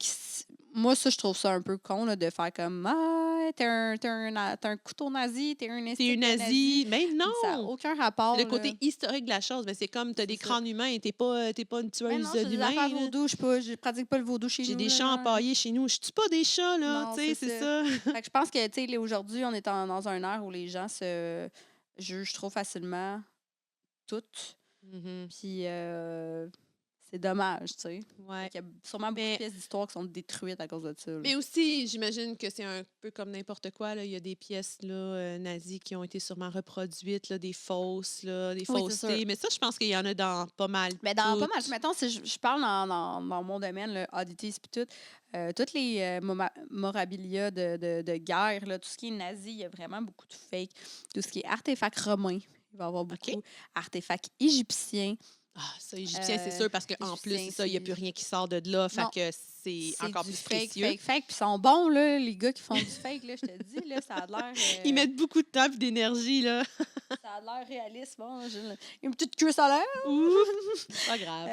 moi, ça, je trouve ça un peu con là, de faire comme Ah, t'es un couteau nazi, t'es un T'es une nazie. Mais Ça n'a non! aucun rapport. C'est le côté là. historique de la chose. Mais c'est comme, t'as des C'est ça. crânes humains et t'es pas une Mais tueuse non, j'ai des d'humains. affaires là. vaudou. Je pratique pas le vaudou chez nous. J'ai des là. chats empaillés chez nous. Je tue pas des chats, là. Non, Tu sais, c'est c'est ça. Fait que je pense que, tu sais, aujourd'hui, on est dans un ère où les gens se jugent trop facilement toutes. Mhm. Puis c'est dommage, tu sais. Ouais. Il y a sûrement beaucoup Mais- de pièces d'histoire qui sont détruites à cause de ça. là. Mais aussi, j'imagine que c'est un peu comme n'importe quoi. Là. Il y a des pièces là, nazies qui ont été sûrement reproduites, là, des fausses, là, des Oui, c'est faussetés. sûr. Mais ça, je pense qu'il y en a dans pas mal. Mais dans pas mal, toutes. mettons, si je parle dans mon domaine, là, oddities puis tout, toutes les morabilia de guerre, là, tout ce qui est nazi, il y a vraiment beaucoup de fake. Tout ce qui est artefacts romains, il va y avoir beaucoup. OK. Artefacts égyptiens. Ah, ça, égyptien, c'est Euh, sûr, parce qu'en plus, égyptien, c'est ça, il n'y a c'est- plus rien qui sort de là. Fait Non. que c'est encore du plus fake, précieux. fake. Puis ils sont bons, là, les gars qui font du fake, là, je te dis, là, ça a l'air... Ils mettent beaucoup de temps et d'énergie, là. Ça a l'air réaliste. Bon, j'ai une petite queue solaire. Ouf! Pas grave.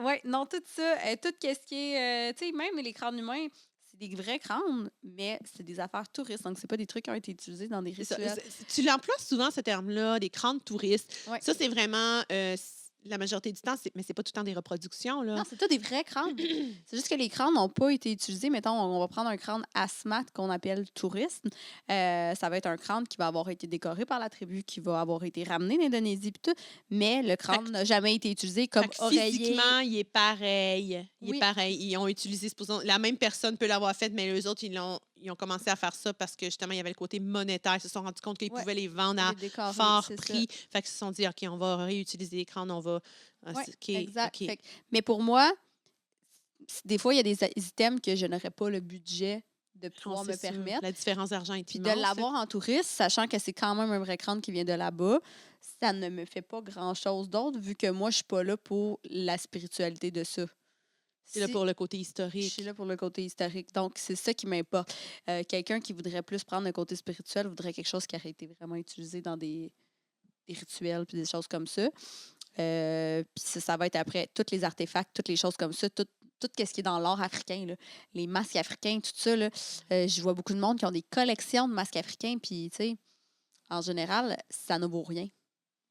Oui, non, tout ça, tout ce qui est... tu sais, même les crânes humains, c'est des vrais crânes, mais c'est des affaires touristes. Donc, c'est pas des trucs qui ont été utilisés dans des C'est ça. rituels. Tu l'emploies souvent, ce terme-là, des crânes touristes. Ouais. Ça, c'est vraiment la majorité du temps, mais c'est pas tout le temps des reproductions, là. Non, c'est tout des vrais crânes. C'est juste que les crânes n'ont pas été utilisés. Mettons, on va prendre un crâne asthmate qu'on appelle touriste. Ça va être un crâne qui va avoir été décoré par la tribu, qui va avoir été ramené d'Indonésie, puis tout. Mais le crâne n'a jamais été utilisé comme oreiller. Physiquement, il est pareil. Il Oui. est pareil. Ils ont utilisé, supposons, la même personne peut l'avoir fait, mais eux autres, ils ont commencé à faire ça parce que justement, il y avait le côté monétaire. Ils se sont rendus compte qu'ils pouvaient les vendre à fort prix. Fait qu'ils se sont dit, OK, on va réutiliser les crânes, on va. Exact. Okay. Mais pour moi, des fois, il y a des items que je n'aurais pas le budget de pouvoir me permettre. La différence d'argent est Puis immense. de l'avoir en touriste, sachant que c'est quand même un vrai crâne qui vient de là-bas, ça ne me fait pas grand-chose d'autre, vu que moi, je suis pas là pour la spiritualité de ça. C'est là pour le côté historique. Je suis là pour le côté historique. Donc, c'est ça qui m'importe. Quelqu'un qui voudrait plus prendre le côté spirituel voudrait quelque chose qui aurait été vraiment utilisé dans des rituels puis des choses comme ça. Puis ça va être après tous les artefacts, toutes les choses comme ça, tout ce qui est dans l'art africain, là. Les masques africains, tout ça. Je vois beaucoup de monde qui ont des collections de masques africains, puis, tu sais, en général, ça ne vaut rien.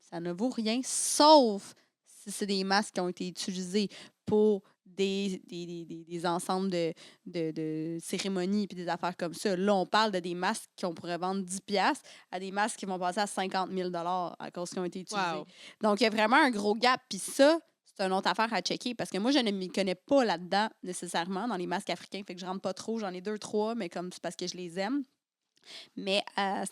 Ça ne vaut rien, sauf si c'est des masques qui ont été utilisés pour des ensembles de cérémonies puis des affaires comme ça. Là, on parle de des masques qu'on pourrait vendre 10$ à des masques qui vont passer à 50 000 à cause qu'ils ont été utilisés. Wow. Donc, il y a vraiment un gros gap. Puis ça, c'est une autre affaire à checker parce que moi, je ne m'y connais pas là-dedans nécessairement, dans les masques africains. Fait que je rentre pas trop. J'en ai 2, 3, mais comme c'est parce que je les aime. Mais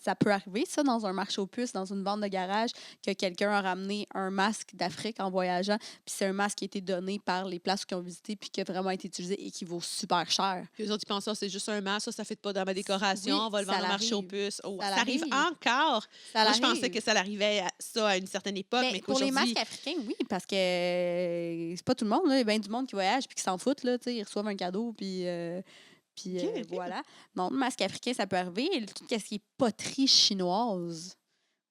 ça peut arriver, ça, dans un marché aux puces, dans une vente de garage, que quelqu'un a ramené un masque d'Afrique en voyageant, puis c'est un masque qui a été donné par les places qu'ils ont visitées, puis qui a vraiment été utilisé et qui vaut super cher. Puis eux autres, ils pensent ça, c'est juste un masque, ça ne fit pas dans ma décoration, on va le vendre au marché aux puces. Oh, ça arrive encore. Moi, je pensais que ça arrivait à une certaine époque, mais pour les masques africains, oui, parce que c'est pas tout le monde, là. Il y a bien du monde qui voyage puis qui s'en foutent, là, ils reçoivent un cadeau, puis... voilà. Donc, le masque africain, ça peut arriver. Et tout ce qui est poterie chinoise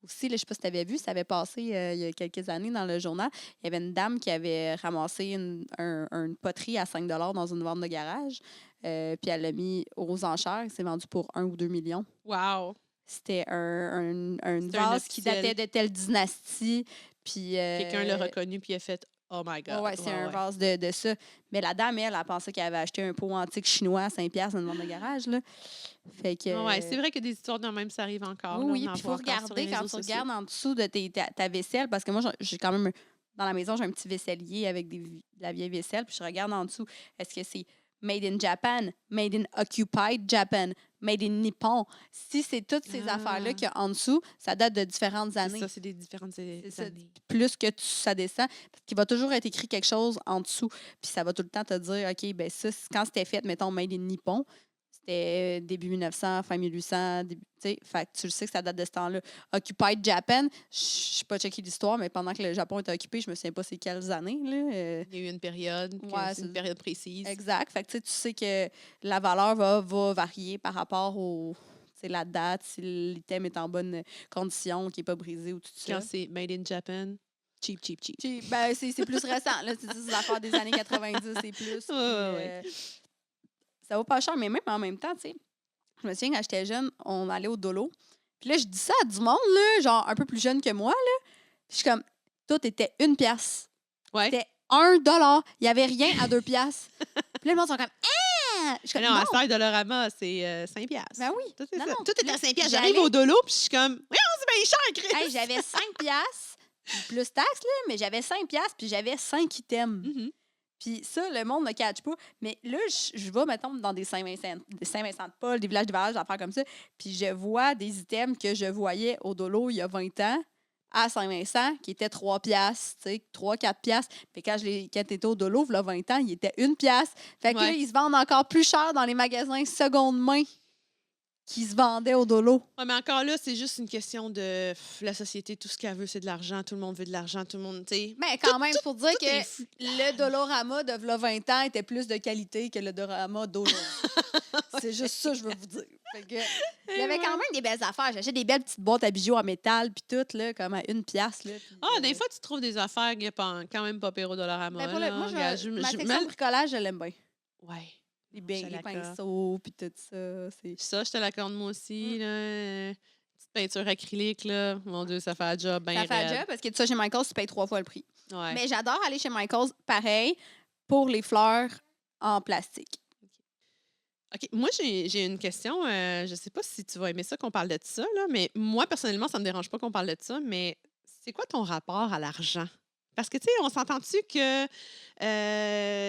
aussi, je ne sais pas si tu avais vu, ça avait passé il y a quelques années dans le journal. Il y avait une dame qui avait ramassé une poterie à 5 dans une vente de garage. Puis elle l'a mis aux enchères. C'est vendu pour 1 ou 2 millions. Wow! C'était un vase qui datait de telle dynastie. Puis quelqu'un l'a reconnu puis il a fait « Oh my God! » c'est un vase de ça. Mais la dame, elle pensait qu'elle avait acheté un pot antique chinois à 5$ dans une vente de garage. Là. Fait que, c'est vrai que des histoires de même, ça arrive encore. Oui, puis il faut regarder quand tu regardes en dessous de ta vaisselle, parce que moi, j'ai quand même, dans la maison, j'ai un petit vaisselier avec de la vieille vaisselle, puis je regarde en dessous, est-ce que c'est Made in Japan, Made in Occupied Japan, Made in Nippon. Si c'est toutes ces affaires-là qu'il y a en dessous, ça date de différentes années. Ça, c'est des différentes années. Plus que ça descend, parce qu'il va toujours être écrit quelque chose en dessous, puis ça va tout le temps te dire, OK, ben ça, quand c'était fait, mettons, Made in Nippon, c'était début 1900, fin 1800, fait que tu le sais que ça date de ce temps-là. Occupied Japan, je n'ai pas checké l'histoire, mais pendant que le Japon était occupé, je me souviens pas c'est quelles années. Là. Il y a eu une période, c'est une période précise. Exact. Fait que tu sais que la valeur va varier par rapport au la date, si l'item est en bonne condition, qu'il n'est pas brisé ou tout ça. Quand c'est Made in Japan, cheap. Ben, c'est plus récent. Là, c'est des affaires des années 90 et plus. Ça vaut pas cher, mais même en même temps, tu sais, je me souviens, quand j'étais jeune, on allait au dolo. Puis là, je dis ça à du monde, là, genre un peu plus jeune que moi, là. Puis je suis comme, tout était 1$. Ouais. C'était $1. Il n'y avait rien à 2$. Puis là, les gens sont comme, ah! Non, à Serre Dolorama, c'est 5$. Ben oui. Tout est à 5$. J'allais... J'arrive au dolo, puis je suis comme, oui, c'est bien cher, Chris! Hey, j'avais 5$, plus taxes, là, mais j'avais 5$, puis j'avais 5 items. Mm-hmm. Puis ça, le monde ne catch pas. Mais là, je vais, mettons, dans des Saint-Vincent-de-Paul, des villages de village, des affaires comme ça, puis je vois des items que je voyais au dolo il y a 20 ans à Saint-Vincent, qui étaient 3$, tu sais, 3-4$. Puis quand t'étais au dolo, il y a 20 ans, il était 1$. Fait que là, ils se vendent encore plus cher dans les magasins seconde main qui se vendaient au dolo. Oui, mais encore là, c'est juste une question de la société. Tout ce qu'elle veut, c'est de l'argent. Tout le monde veut de l'argent. Tout le monde, tu sais. Mais quand même, pour dire que le Dolorama de 20 ans était plus de qualité que le Dolorama d'aujourd'hui. C'est juste ça, je veux vous dire. Fait que, il y avait quand même des belles affaires. J'achète des belles petites boîtes à bijoux en métal, puis tout, là, comme à 1$. Là, des fois, tu trouves des affaires quand même pas pire au Dolorama. Moi, ma section de bricolage, je l'aime bien. Ouais. Les pinceaux, puis tout ça. Ça, je te l'accorde moi aussi. Là. Peinture acrylique, là, mon Dieu, ça fait un job bien Ça fait un raide. job parce que ça, chez Michaels, tu payes 3 fois le prix. Ouais. Mais j'adore aller chez Michaels, pareil, pour les fleurs en plastique. OK. Moi, j'ai une question. Je ne sais pas si tu vas aimer ça qu'on parle de ça, là, mais moi, personnellement, ça ne me dérange pas qu'on parle de ça, mais c'est quoi ton rapport à l'argent? Parce que, tu sais, on s'entend-tu que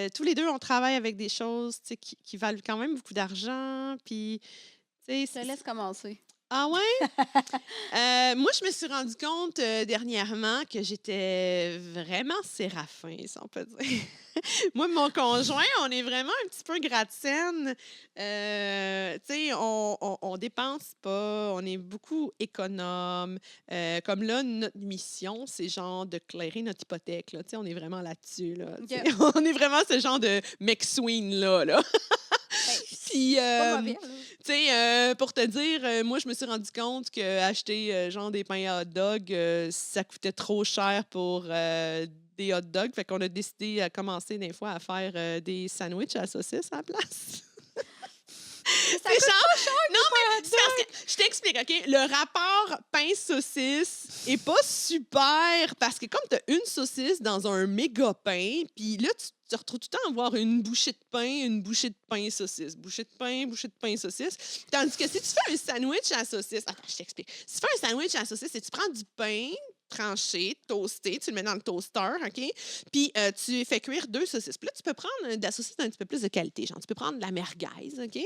tous les deux, on travaille avec des choses tu sais, qui valent quand même beaucoup d'argent, puis, tu sais, Je te laisse commencer. Ah ouais? Moi, je me suis rendu compte dernièrement que j'étais vraiment séraphin, si on peut dire. Moi, et mon conjoint, on est vraiment un petit peu gratte-scène. Tu sais, on dépense pas, on est beaucoup économe. Comme là, notre mission, c'est genre de clairer notre hypothèque. Là. Tu sais, on est vraiment là-dessus. Là, tu sais. OK. On est vraiment ce genre de McSween là. Ben, Puis, pas mauvais, là. tu sais, pour te dire, moi, je me suis rendu compte qu'acheter genre des pains à hot dog, ça coûtait trop cher pour des hot dogs. Fait qu'on a décidé à commencer des fois à faire des sandwichs à saucisse à la place. Ça C'est coûte genre, pas cher non, pour un hot mais c'est parce que je t'explique, OK? Le rapport pain-saucisse est pas super parce que comme tu as une saucisse dans un méga pain, puis là, tu te retrouves tout le temps à avoir une bouchée de pain saucisse, bouchée de pain saucisse. Tandis que si tu fais un sandwich à saucisse, attends, je t'explique. Si tu fais un sandwich à saucisse, c'est que tu prends du pain tranché, toasté, tu le mets dans le toaster, OK? Puis tu fais cuire 2 saucisses. Puis là, tu peux prendre de la saucisse d'un petit peu plus de qualité. Genre, tu peux prendre de la merguez, OK?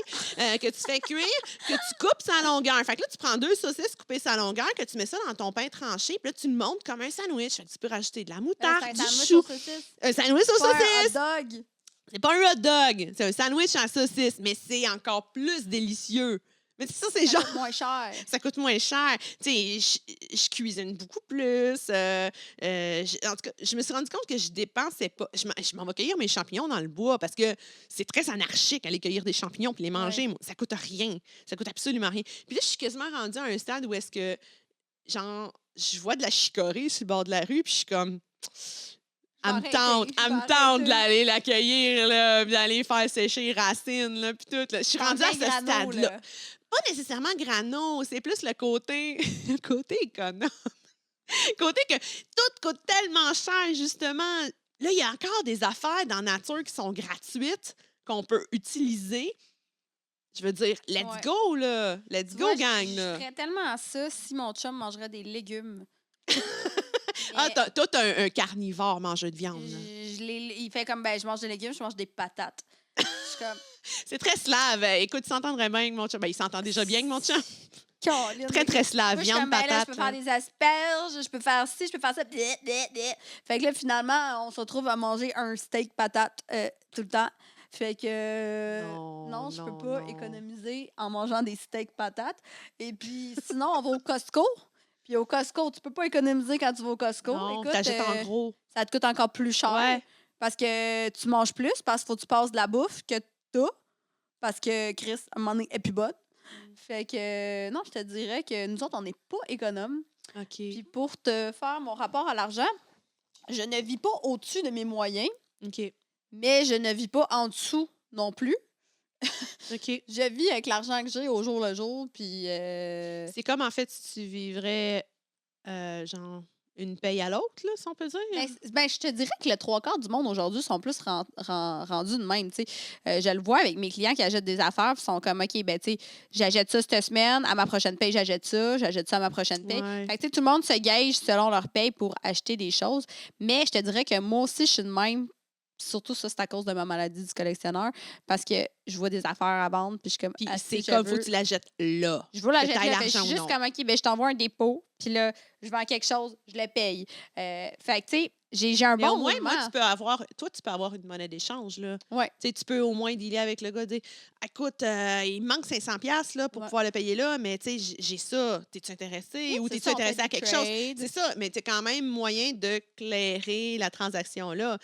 Que tu fais cuire, que tu coupes sa longueur. Fait que là, tu prends 2 saucisses coupées sa longueur, que tu mets ça dans ton pain tranché, puis là, tu le montes comme un sandwich. Fait que tu peux rajouter de la moutarde, C'est un du sandwich chou. aux saucisses. Un sandwich aux Pas un saucisses! hot dog. C'est pas un hot dog, c'est un sandwich à saucisse, mais c'est encore plus délicieux. Mais ça, c'est Ça genre. coûte moins cher. Ça coûte moins cher. Tu sais, je cuisine beaucoup plus. En tout cas, je me suis rendu compte que je dépensais pas. Je m'en vais cueillir mes champignons dans le bois parce que c'est très anarchique aller cueillir des champignons puis les manger. Ouais. Moi, ça coûte rien. Ça coûte absolument rien. Puis là, je suis quasiment rendue à un stade où est-ce que, genre, je vois de la chicorée sur le bord de la rue puis je suis comme. Elle me tente d'aller la cueillir, là, puis d'aller faire sécher les racines, là, puis tout. Là. Je suis rendue à ce stade-là. Pas nécessairement grano, c'est plus le côté, le côté économe. Côté que tout coûte tellement cher, justement. Là, il y a encore des affaires dans la nature qui sont gratuites, qu'on peut utiliser. Je veux dire, let's Ouais. go, là. Let's go, Moi, gang, je là. ferais tellement ça si mon chum mangerait des légumes. Ah, Mais toi, t'as un carnivore mangeur de viande. Là. il fait comme, ben, je mange des légumes, je mange des patates. Je suis comme, C'est très slave. Écoute, il s'entendrait bien avec mon chum. Ben, il s'entend déjà bien avec mon chum. Caroline, Très, très slave. moi, je suis Viande, comme, ben, là, patate. je peux faire des asperges, je peux faire ci, je peux faire ça. Bleh, bleh, bleh. Fait que là, finalement, on se retrouve à manger un steak patate tout le temps. Fait que non, je peux pas économiser en mangeant des steaks patates. Et puis, sinon, on va au Costco. Puis au Costco, tu peux pas économiser quand tu vas au Costco. Non, Écoute, t'achètes en gros. ça te coûte encore plus cher Ouais. parce que tu manges plus, parce qu'il faut que tu passes de la bouffe que t'as. Parce que Chris, à un moment donné, est plus bonne. Fait que non, je te dirais que nous autres, on n'est pas économes. OK. Puis pour te faire mon rapport à l'argent, je ne vis pas au-dessus de mes moyens, OK. mais je ne vis pas en dessous non plus. OK. Je vis avec l'argent que j'ai au jour le jour, puis C'est comme, en fait, si tu vivrais, genre, une paye à l'autre, là, si on peut dire. ben, je te dirais que le 3/4 du monde aujourd'hui sont plus rendus de même. Tu sais. Je le vois avec mes clients qui achètent des affaires, puis sont comme, OK, ben, tu sais, j'achète ça cette semaine, à ma prochaine paye, j'achète ça à ma prochaine paye. Ouais. Fait que, tu sais, tout le monde se gage selon leur paye pour acheter des choses. Mais je te dirais que moi aussi, je suis de même. Surtout ça, c'est à cause de ma maladie du collectionneur, parce que je vois des affaires à vendre, puis je suis comme, Puis si c'est je comme, faut veux. que tu l'achètes là. Je veux la que jeter, t'ailles là, fait que je l'argent suis ou juste non. comme, OK, ben, je t'envoie un dépôt, puis là, je vends quelque chose, je le paye. Fait que, tu sais, j'ai un Mais bon au moins, roulement. moi, tu peux avoir une monnaie d'échange, là. Ouais. Tu sais, tu peux au moins dealer avec le gars, dire, écoute, il me manque 500$ là, pour Ouais. pouvoir le payer là, mais tu sais, j'ai ça. T'es-tu intéressé? Oui, Ou c'est t'es-tu ça, on fait intéressé à du quelque chose? trade. C'est ça, mais tu as quand même moyen de clairer la transaction là.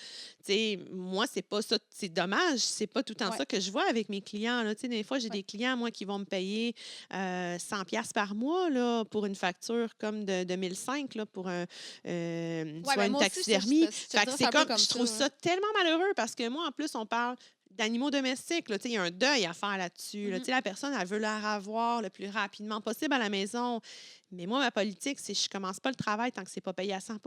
Tu sais, moi, c'est pas ça. C'est dommage. C'est pas tout le temps Ouais. ça que je vois avec mes clients. Là. Tu sais, des fois, j'ai des clients, moi, qui vont me payer 100$ par mois là, pour une facture comme de 1005 là, pour un, Ouais, soit ben, une moi aussi, ça, taxidermie. je te Fait que dirais, c'est un peu comme, je trouve ça, ça tellement malheureux parce que moi, en plus, on parle d'animaux domestiques. Là, il y a un deuil à faire là-dessus. Là. La personne, elle veut la revoir le plus rapidement possible à la maison. Mais moi, ma politique, c'est que je ne commence pas le travail tant que ce n'est pas payé à 100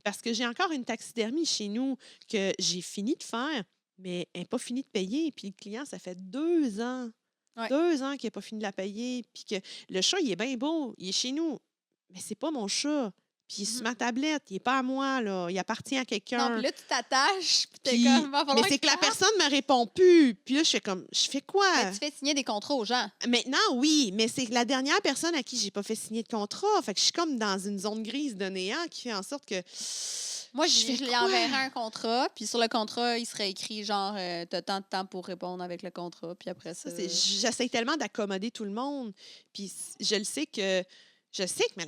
parce que j'ai encore une taxidermie chez nous que j'ai fini de faire, mais elle n'est pas fini de payer. Puis le client, ça fait 2 ans. Ouais. 2 ans qu'il n'a pas fini de la payer. Puis que le chat, il est bien beau. Il est chez nous. Mais c'est pas mon chat. Puis sur ma tablette, il n'est pas à moi, là. Il appartient à quelqu'un. Non, puis là, tu t'attaches, puis t'es Puis- comme, va falloir mais c'est que la personne ne me répond plus. Puis là, je fais comme, je fais quoi? Mais tu fais signer des contrats aux gens. Maintenant, oui, mais c'est la dernière personne à qui j'ai pas fait signer de contrat. Fait que je suis comme dans une zone grise de néant qui fait en sorte que. Moi, Je fais je lui quoi? enverrai un contrat, puis sur le contrat, il serait écrit genre, t'as tant de temps pour répondre avec le contrat, puis après ça. J'essaie tellement d'accommoder tout le monde. Puis je le sais que. Je sais que mais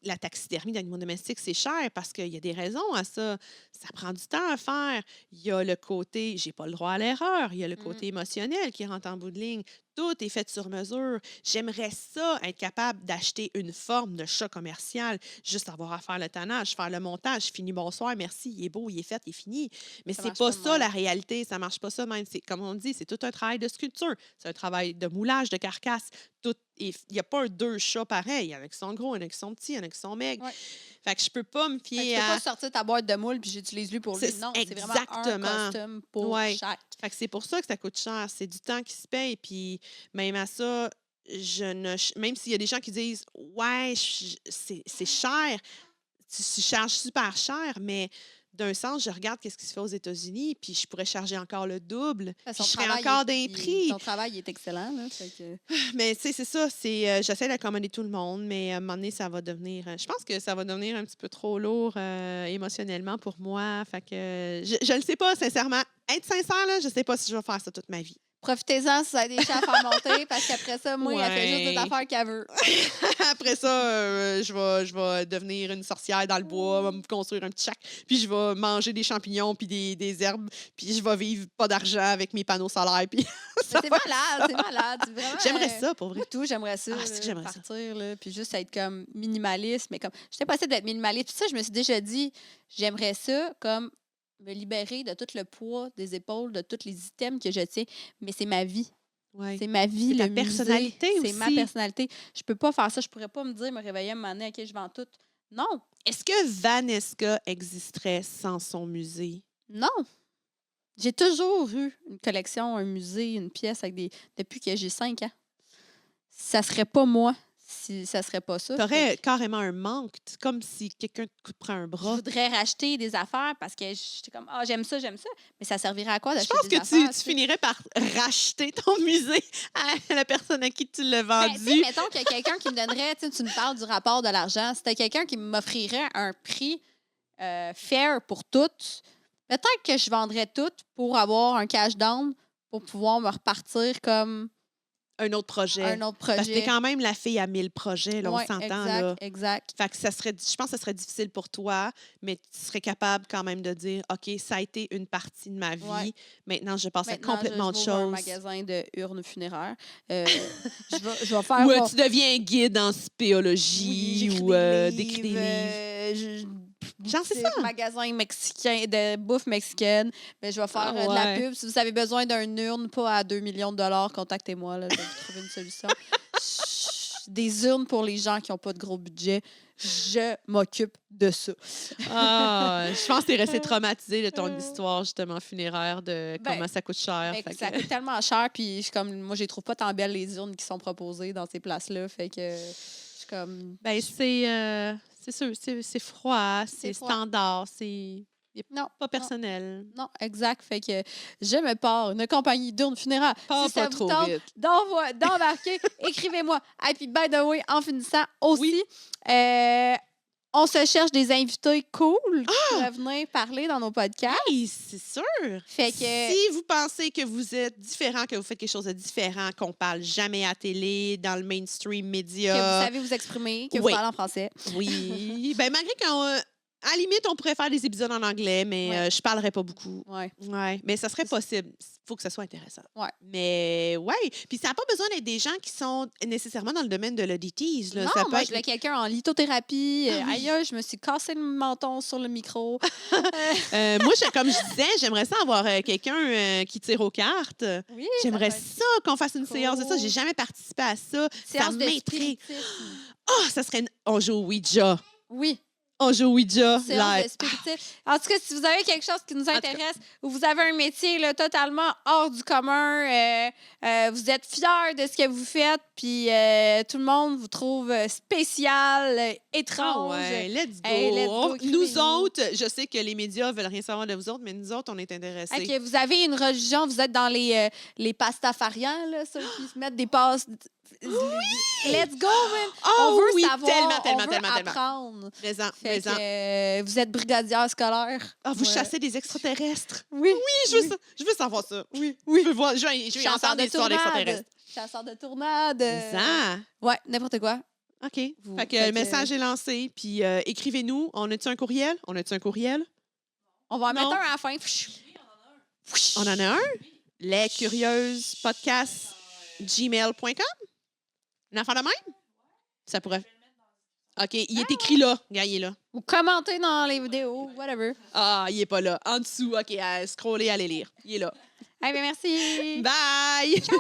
la taxidermie d'animaux domestiques, c'est cher parce qu'il y a des raisons à ça. Ça prend du temps à faire. Il y a le côté, j'ai pas le droit à l'erreur. Il y a le côté émotionnel qui rentre en bout de ligne. Tout est fait sur mesure. J'aimerais ça être capable d'acheter une forme de chat commercial, juste avoir à faire le tannage, faire le montage, fini, bonsoir, merci, il est beau, il est fait, il est fini. Mais Ça c'est marche pas pas de ça même. la réalité, ça marche pas ça même. C'est comme on dit, c'est tout un travail de sculpture, c'est un travail de moulage de carcasse. Il n'y a pas un 2 chats pareils. Il y en a qui sont gros, il y en a qui sont petits, il y en a qui sont maigres. Ouais. Fait que je peux pas me Fait que fier tu peux à. pas sortir ta boîte de moule puis j'utilise lui pour lui. C'est Non, c'est vraiment exactement. un costume pour Ouais. chaque. Fait que c'est pour ça que ça coûte cher. C'est du temps qui se paye. Puis même à ça, même s'il y a des gens qui disent ouais, c'est cher, tu charges super cher, mais d'un sens, je regarde qu'est-ce qui se fait aux États-Unis, puis je pourrais charger encore le double, puis je serais encore d'un prix. Ton travail est excellent. Là, fait que... Mais tu sais, c'est ça. J'essaie d'accommoder tout le monde, mais à un moment donné, ça va devenir. Je pense que ça va devenir un petit peu trop lourd émotionnellement pour moi. Fait que je ne sais pas, sincèrement. Être sincère, là, je ne sais pas si je vais faire ça toute ma vie. Profitez-en si vous avez des chats à faire monter, parce qu'après ça, moi, elle fait juste des Ouais. affaires qu'elle veut. Après ça, je vais devenir une sorcière dans le bois, me construire un petit shack, puis je vais manger des champignons puis des herbes, puis je vais vivre pas d'argent avec mes panneaux solaires. Puis ça C'est va- malade, c'est malade. Vraiment, J'aimerais ça, pour vrai. Moi, tout, j'aimerais ça. Ah, c'est que là, j'aimerais ça. partir, là, puis juste être comme minimaliste. Mais comme, j'étais pas d'être minimaliste. Puis ça, je me suis déjà dit, j'aimerais ça comme me libérer de tout le poids des épaules, de tous les items que je tiens. Mais c'est ma vie. Ouais. C'est ma vie, C'est ta le musée. personnalité C'est ma aussi. personnalité. Je peux pas faire ça. Je pourrais pas me dire, me réveiller, me donner, OK, je vends tout. Non, Est-ce que Vanessa existerait sans son musée? non. J'ai toujours eu une collection, un musée, une pièce depuis que j'ai 5 ans. Ça serait pas moi si ça serait pas ça. Tu aurais carrément un manque. C'est comme si quelqu'un te couperait un Je bras. voudrais racheter des affaires parce que j'étais comme, j'aime ça. Mais ça servirait à quoi Je d'acheter pense des que affaires? tu finirais par racheter ton musée à la personne à qui tu l'as Ben, tu sais, vendu. mettons qu'il y a quelqu'un qui me donnerait, tu me parles du rapport de l'argent, c'était quelqu'un qui m'offrirait un prix fair pour toutes. Peut-être que je vendrais tout pour avoir un cash down pour pouvoir me repartir comme Un autre projet. un autre Parce que projet. t'es quand même la fille à 1000 projets, là, on Ouais, s'entend. exact, Là. exact. Fait que je pense que ça serait difficile pour toi, mais tu serais capable quand même de dire OK, ça a été une partie de ma vie. Ouais. Maintenant, je passe à Maintenant, complètement autre je m'ouvre un chose. magasin de urnes funéraires. Je vais faire... Ou tu deviens guide en spéologie ou d'écrire des livres. Genre, c'est ça. Magasin mexicain, de bouffe mexicaine. Mais je vais faire de la ouais. pub. Si vous avez besoin d'une urne, pas à 2 millions de dollars, contactez-moi. Là, je vais vous trouver une solution. Des urnes pour les gens qui n'ont pas de gros budget. Je m'occupe de ça. Ah, je pense que t'es resté traumatisée de ton histoire, justement, funéraire, de Ben, comment ça coûte cher. Fait que Fait ça que- coûte tellement cher, puis je suis comme, moi, je les trouve pas tant belles, les urnes qui sont proposées dans ces places-là. Fait que je suis comme... Ben, c'est sûr, c'est froid, c'est froid. standard, c'est Non, pas personnel. non, exact. Fait que je me pars une compagnie d'urnes funéraires. Pas, Si ça pas vous trop tente vite. d'embarquer, écrivez-moi. Et puis, by the way, en finissant aussi, Oui. on se cherche des invités cool qui pourraient venir parler dans nos podcasts. Hey, c'est sûr. Fait que... Si vous pensez que vous êtes différent, que vous faites quelque chose de différent, qu'on parle jamais à télé, dans le mainstream Que média. vous savez vous exprimer, que vous Oui. parlez en français. Oui. Ben, malgré qu'on. À la limite, on pourrait faire des épisodes en anglais, mais Ouais. je parlerais pas beaucoup. Ouais. Ouais, mais ça serait possible. Il faut que ça soit intéressant. Ouais. Mais ouais, puis ça n'a pas besoin d'être des gens qui sont nécessairement dans le domaine de l'audities. Non, Ça peut moi, être... je voulais quelqu'un en lithothérapie. Ah oui. Aïe, je me suis cassé le menton sur le micro. Moi, comme je disais, j'aimerais ça avoir quelqu'un qui tire aux cartes. Oui, J'aimerais ça peut être ça qu'on fasse une séance de ça. cool. J'ai jamais participé à ça. Ça séance de m'intrigue. spiritisme. Ah, ça serait... On joue au Ouija. Oui, On joue au Ouija. séance live. de spiritisme. En tout cas, si vous avez quelque chose qui nous intéresse ou vous avez un métier là, totalement hors du commun, vous êtes fiers de ce que vous faites, puis tout le monde vous trouve spécial, Ah étrange. ouais, let's go. Hey, let's go, Nous écrivez-nous. autres, je sais que les médias veulent rien savoir de vous autres, mais nous autres, on est intéressés. Ok, vous avez une religion, vous êtes dans les pastafarians, là, ceux qui se mettent des passes. Oui! Let's go, man! Oh On veut oui, savoir, tellement, on veut tellement. apprendre. Présent, Fait présent. que, vous êtes brigadière scolaire. Ah, vous Ouais. chassez des extraterrestres. Oui. Oui, je veux savoir ça. Oui. Je veux voir, je veux Chasseur entendre de des histoires tournade. d'extraterrestres. Chasseur de tournade. Présent. Ouais, n'importe quoi. OK. Vous- Fait que fait le que- message est lancé, puis écrivez-nous. On a-tu un courriel? On va en Non. mettre un à la fin. On en a un? lescurieusespodcast@gmail.com? Un enfant de même? Ça pourrait... OK, il est écrit là. Regarde, il est là. Ou commentez dans les vidéos, whatever. Ah, il est pas là. En dessous, OK, à scroller, allez lire. Il est là. Eh bien, merci. Bye! Ciao.